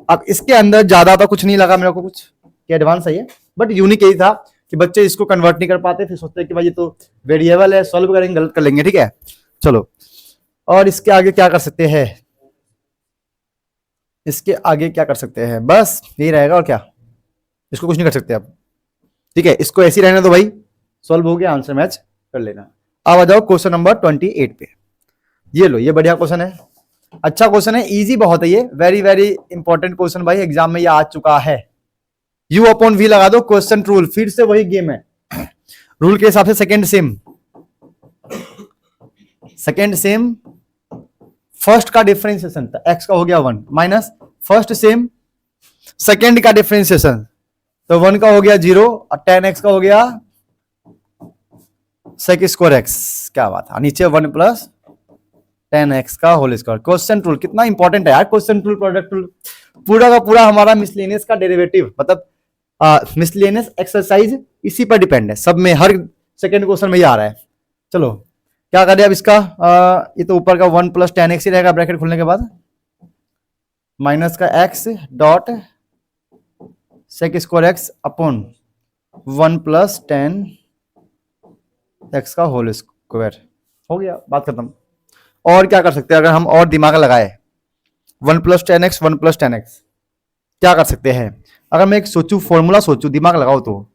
Speaker 1: अब इसके अंदर ज्यादा तो कुछ नहीं लगा मेरे को, कुछ एडवांस है ये, बट यूनिक यही था कि बच्चे इसको कन्वर्ट नहीं कर पाते, फिर सोचते हैं कि भाई ये तो वेरिएबल है, सॉल्व करेंगे गलत कर लेंगे, ठीक है। चलो और इसके आगे क्या कर सकते हैं, इसके आगे क्या कर सकते हैं, बस यही रहेगा और क्या, इसको कुछ नहीं कर सकते अब, ठीक है, इसको ऐसे ही रहने दो भाई, सॉल्व हो गया, आंसर मैच कर लेना। अब आ जाओ क्वेश्चन नंबर 28 पे, ये लो, ये बढ़िया क्वेश्चन है, अच्छा क्वेश्चन है, इजी बहुत है ये, वेरी वेरी इंपॉर्टेंट क्वेश्चन भाई, एग्जाम में ये आ चुका है। u अपॉन v लगा दो, क्वेश्चन रूल, फिर से वही गेम है, रूल के हिसाब से सेकेंड सेम फर्स्ट का डिफरेंशिएशन था, x का हो गया 1 माइनस फर्स्ट सेम सेकेंड का डिफरेंशिएशन, तो 1 का हो गया 0 और 10x का हो गया सेक स्क्वायर x, क्या बात है, नीचे 1 प्लस 10x का होल स्क्वायर। क्वेश्चन रूल कितना इंपॉर्टेंट है यार, क्वेश्चन रूल प्रोडक्ट रूल पूरा का पूरा हमारा मिसलेनियस का डेरिवेटिव, मतलब मिसलेनियस एक्सरसाइज इसी पर डिपेंड है, सब में हर सेकंड क्वेश्चन में ही आ रहा है। चलो क्या करें अब इसका, ये तो ऊपर का 1 प्लस 10x ही रहेगा ब्रैकेट खोलने के बाद, माइनस का x dot sec square x upon 1 plus 10x का होल स्क्वायर, हो गया, बात खत्म। और क्या कर सकते हैं, अगर हम और दिमाग लगाए, 1 प्लस 10x 1 प्लस 10x क्या कर सकते हैं, अगर मैं एक सोचूं, फॉर्मूला सोचूं, दिमाग लगाओ, तो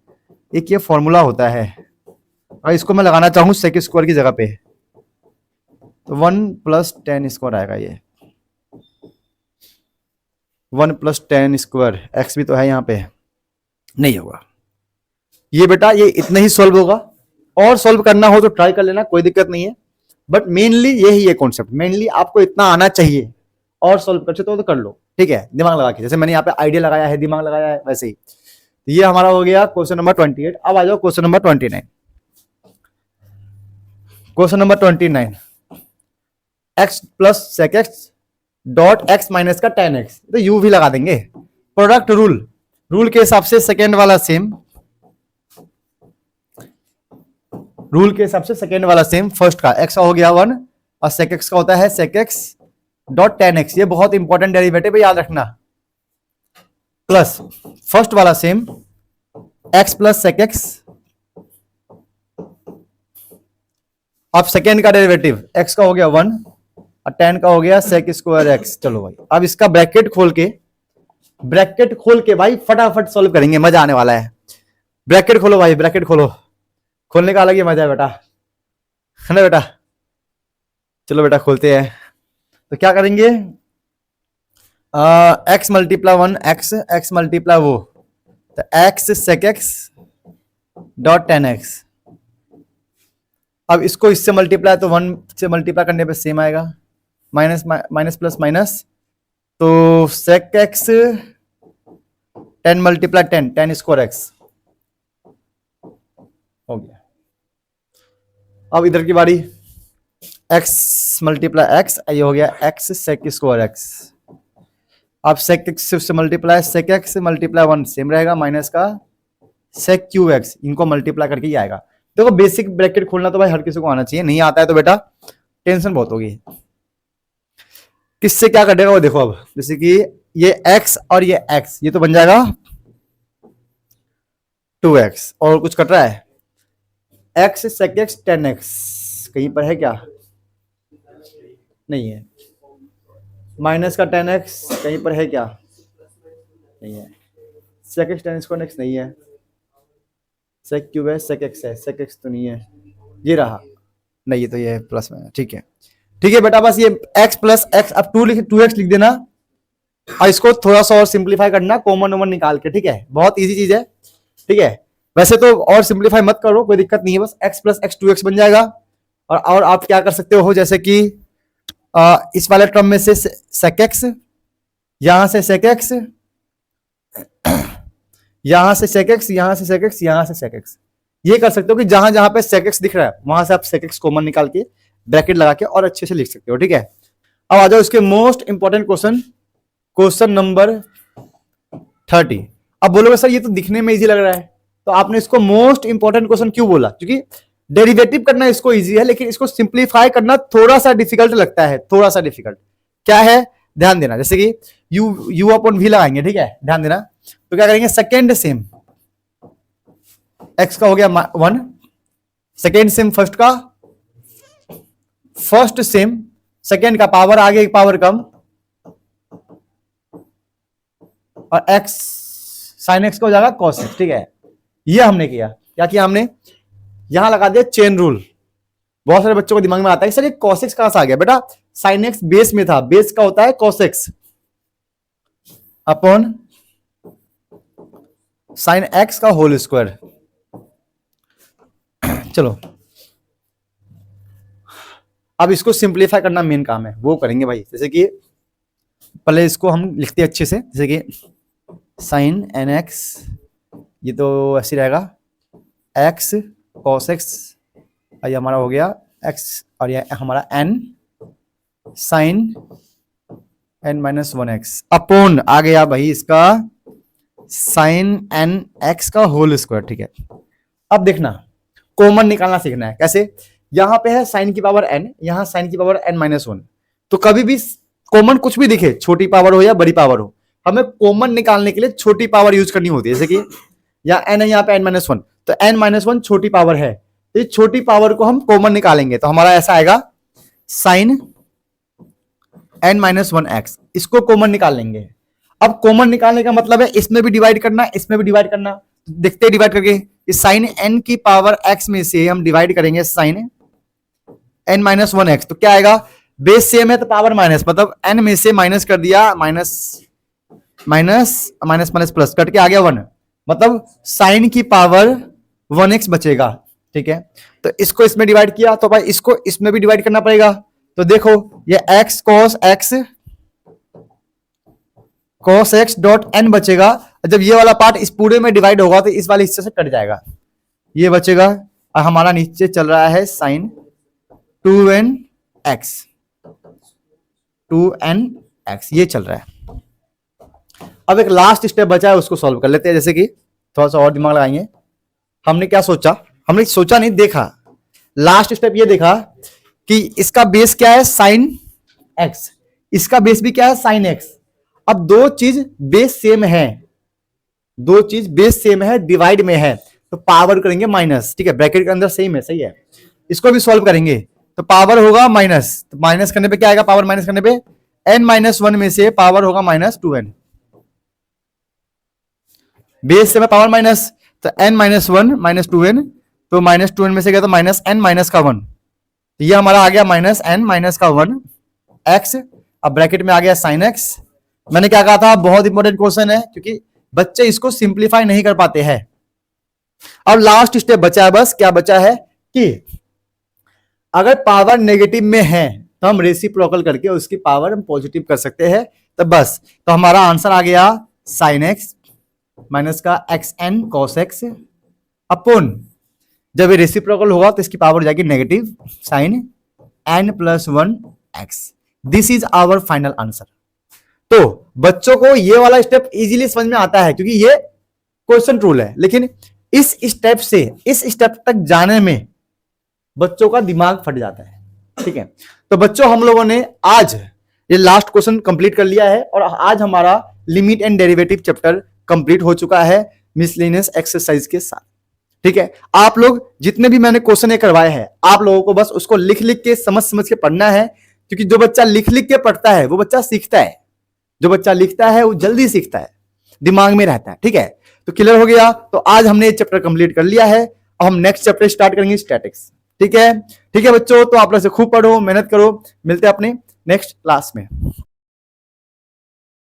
Speaker 1: एक ये फॉर्मूला होता है, अगर इसको मैं लगाना चाहूं सेक स्क्वायर की जगह पे, तो 1 प्लस 10 स्क्वायर आएगा, ये 1 प्लस 10 स्क्वायर, एक्स भी तो है यहाँ पे, नहीं होगा, ये बेटा ये इतना ही सॉल्व होगा, और सॉल्व करना हो तो ट्राई कर लेना, कोई दिक्कत नहीं है, बट मेनली यही है कॉन्सेप्ट, मेनली आपको इतना आना चाहिए, और सॉल्व कर सकते हो तो कर लो, ठीक है, दिमाग लगा के, जैसे मैंने यहाँ पे आइडिया लगाया है, दिमाग लगाया है, वैसे ही। तो ये हमारा हो गया क्वेश्चन नंबर 28। अब आ जाओ question number 29। Question number 29, x plus sec x dot x minus का टेन एक्स, तो यू भी लगा देंगे। प्रोडक्ट रूल, रूल के हिसाब से सेकेंड वाला सेम, रूल के हिसाब से सेकेंड वाला सेम, फर्स्ट का एक्स का हो गया 1 और सेक एक्स का होता है sec x dot ten x, ये बहुत इंपॉर्टेंट डेरिवेटिव है, याद रखना। प्लस फर्स्ट वाला same, x plus sec x, अब सेकेंड का डेरिवेटिव एक्स का हो गया 1 और टेन का हो गया सेक स्क्वायर एक्स। चलो भाई अब इसका ब्रैकेट खोल के भाई फटाफट सॉल्व करेंगे, मजा आने वाला है। ब्रैकेट खोलो भाई, ब्रैकेट खोलो, खोलने का अलग ही मजा है बेटा, है ना बेटा। चलो बेटा खोलते हैं। तो क्या करेंगे, x multiply 1 x, x multiply वो, तो x sec x dot ten x. अब इसको इससे मल्टीप्लाई, तो 1 से मल्टीप्लाई करने पे सेम आएगा, माइनस माइनस प्लस माइनस, तो sec x 10 multiply 10, 10 square x हो गया। अब इधर की बारी, एक्स मल्टीप्लाई एक्स, ये हो गया एक्स सेक स्क्वायर एक्स। अब सेक एक्स से multiply sec x multiply 1 same रहेगा, माइनस का सेक क्यू एक्स, इनको मल्टीप्लाई करके ही आएगा। देखो बेसिक ब्रैकेट खोलना तो भाई हर किसी को आना चाहिए, नहीं आता है तो बेटा टेंशन बहुत होगी। किससे क्या कटेगा वो देखो। अब जैसे कि ये x और ये x, ये तो बन जाएगा 2x, और कुछ कट रहा है, x sec x tan x, कहीं पर है क्या, नहीं है। माइनस का tan x कहीं पर है क्या, नहीं है। sec x tan square x नहीं है, sec क्यूब है, sec x है, sec x तो नहीं है, ये रहा नहीं, ये तो ये प्लस में है, ठीक है ठीक है बेटा। बस ये x प्लस एक्स, अब 2x लिख देना, और इसको थोड़ा सा और सिंप्लीफाई करना, कॉमन नंबर निकाल के, ठीक है, बहुत इजी चीज है, ठीक है। वैसे तो और सिंप्लीफाई मत करो, कोई दिक्कत नहीं है, बस x प्लस एक्स 2x बन जाएगा। और आप क्या कर सकते हो, जैसे कि इस वाले टर्म में से sec x, यहां से sec x, यहां से sec x, यहां से sec x, यहां से sec x, ये कर सकते हो कि जहां जहां पे sec x दिख रहा है वहां से आप sec x कॉमन निकाल के ब्रैकेट लगा के और अच्छे से लिख सकते हो, ठीक है। अब आ जाओ इसके most important question, question number 30। अब बोलोगे सर ये तो दिखने में इजी लग रहा है, तो आपने इसको मोस्ट इंपॉर्टेंट क्वेश्चन क्यों बोला, क्योंकि डेरिवेटिव करना इसको इजी है, लेकिन इसको सिंप्लीफाई करना थोड़ा सा डिफिकल्ट लगता है, थोड़ा सा डिफिकल्ट। क्या है, ध्यान देना, जैसे कि u अपॉन v लगाएंगे, ठीक है, ध्यान देना। तो क्या करेंगे, सेकेंड सेम, x का हो गया 1, सेकेंड सेम फर्स्ट का, फर्स्ट सेम सेकेंड का पावर आगे एक पावर कम, और x साइन x का हो जाएगा cos x, ठीक है। ये हमने किया, क्या किया हमने, यहां लगा दिया चेन रूल। बहुत सारे बच्चों को दिमाग में आता है सर ये cos x कहां से आ गया, बेटा साइन x बेस में था, बेस का होता है cos x upon sine x का होल स्क्वायर। चलो अब इसको सिंप्लीफाई करना मेन काम है, वो करेंगे भाई। जैसे कि पहले इसको हम लिखते हैं अच्छे से, जैसे कि साइन एन एक्स, ये तो ऐसे रहेगा, एक्स कॉस एक्स, ये हमारा हो गया एक्स, और ये हमारा n sine n minus 1x upon आ गया भाई इसका साइन एन एक्स का होल स्क्वायर, ठीक है। अब देखना कॉमन निकालना सीखना है, कैसे, यहां पे है साइन की पावर n, यहां साइन की पावर n माइनस 1, तो कभी भी कॉमन कुछ भी दिखे, छोटी पावर हो या बड़ी पावर हो, हमें कॉमन निकालने के लिए छोटी पावर यूज करनी होती है। जैसे कि यहाँ n है, यहाँ पे n माइनस 1, तो n माइनस 1 छोटी पावर है, तो छोटी पावर को हम कॉमन निकालेंगे, तो हमारा ऐसा आएगा साइन n माइनस 1x, इसको कॉमन निकाल लेंगे। अब कॉमन निकालने का मतलब है इसमें भी डिवाइड करना, इसमें भी डिवाइड करना, देखते हैं डिवाइड करके, इस साइन n की पावर x में से हम डिवाइड करेंगे साइन n माइनस 1x, तो क्या आएगा, बेस सेम है तो पावर माइनस, मतलब n में से माइनस कर दिया, minus minus minus minus plus, cut के आ गया 1, मतलब साइन की पावर 1x बचेगा, ठीक है। तो इसको इसमें डिवाइड किया तो भाई इसको इसमें भी डिवाइड करना पड़ेगा। तो देखो ये x cos x dot n बचेगा। जब ये वाला पार्ट इस पूरे में डिवाइड होगा तो इस वाले हिस्से से कट जाएगा, ये बचेगा। और हमारा नीचे चल रहा है साइन 2nx, 2nx ये चल रहा है। अब एक लास्ट स्टेप बचा है, उसको सॉल्व कर लेते हैं। जैसे कि थोड़ा सा और दिमाग लगाएंगे। हमने क्या सोचा, हमने सोचा नहीं, देखा। लास्ट स्टेप ये देखा कि इसका बेस क्या है, साइन एक्स, इसका बेस भी क्या है, साइन एक्स। अब दो चीज बेस सेम है, दो चीज बेस सेम है, डिवाइड में है, तो पावर करेंगे माइनस, ठीक है। ब्रैकेट के अंदर सेम है, सही है। इसको भी सॉल्व करेंगे तो पावर होगा माइनस, तो माइनस करने पे क्या आएगा, पावर माइनस करने पे n-1 में से पावर होगा -2n। बेस से पावर माइनस, तो n-1 -2n, तो -2n में से गया तो -n-1, तो ये हमारा आ गया -n-1 x। अब ब्रैकेट में आ गया sin x। मैंने क्या कहा था, बहुत इंपॉर्टेंट क्वेश्चन है क्योंकि बच्चे इसको सिंप्लीफाई नहीं कर पाते हैं। अब लास्ट स्टेप बचा है, बस क्या बचा है कि अगर पावर नेगेटिव में है तो हम रेसिप्रोकल करके उसकी पावर हम पॉजिटिव कर सकते हैं। तो बस, तो हमारा आंसर आ गया sin x माइनस का xn cos x अपॉन, जब ये रेसिप्रोकल होगा तो इसकी पावर जाएगी negative, sin n+1 x। This is our final answer. तो बच्चों को ये वाला स्टेप इजीली समझ में आता है क्योंकि ये क्वेश्चन रूल है, लेकिन इस स्टेप से इस स्टेप तक जाने में बच्चों का दिमाग फट जाता है, ठीक है। तो बच्चों हम लोगों ने आज ये लास्ट क्वेश्चन कंप्लीट कर लिया है और आज हमारा limit and derivative chapter complete हो चुका है मिसलेनियस एक्सरसाइज के साथ, ठीक है। आप लोग जितने भी मैंने क्वेश्चन करवाए हैं, आप लोगों को बस उसको लिख लिख के समझ के पढ़ना है, क्योंकि जो बच्चा लिख लिख के पढ़ता है वो बच्चा सीखता है, जो बच्चा लिखता है वो जल्दी सीखता है, दिमाग में रहता है, ठीक है। तो क्लियर हो गया। तो आज हमने ये चैप्टर कंप्लीट कर लिया है। अब हम नेक्स्ट चैप्टर स्टार्ट करेंगे स्टैटिक्स, ठीक है। ठीक है बच्चों, तो आप लोग से खूब पढ़ो, मेहनत करो, मिलते हैं अपने नेक्स्ट क्लास में।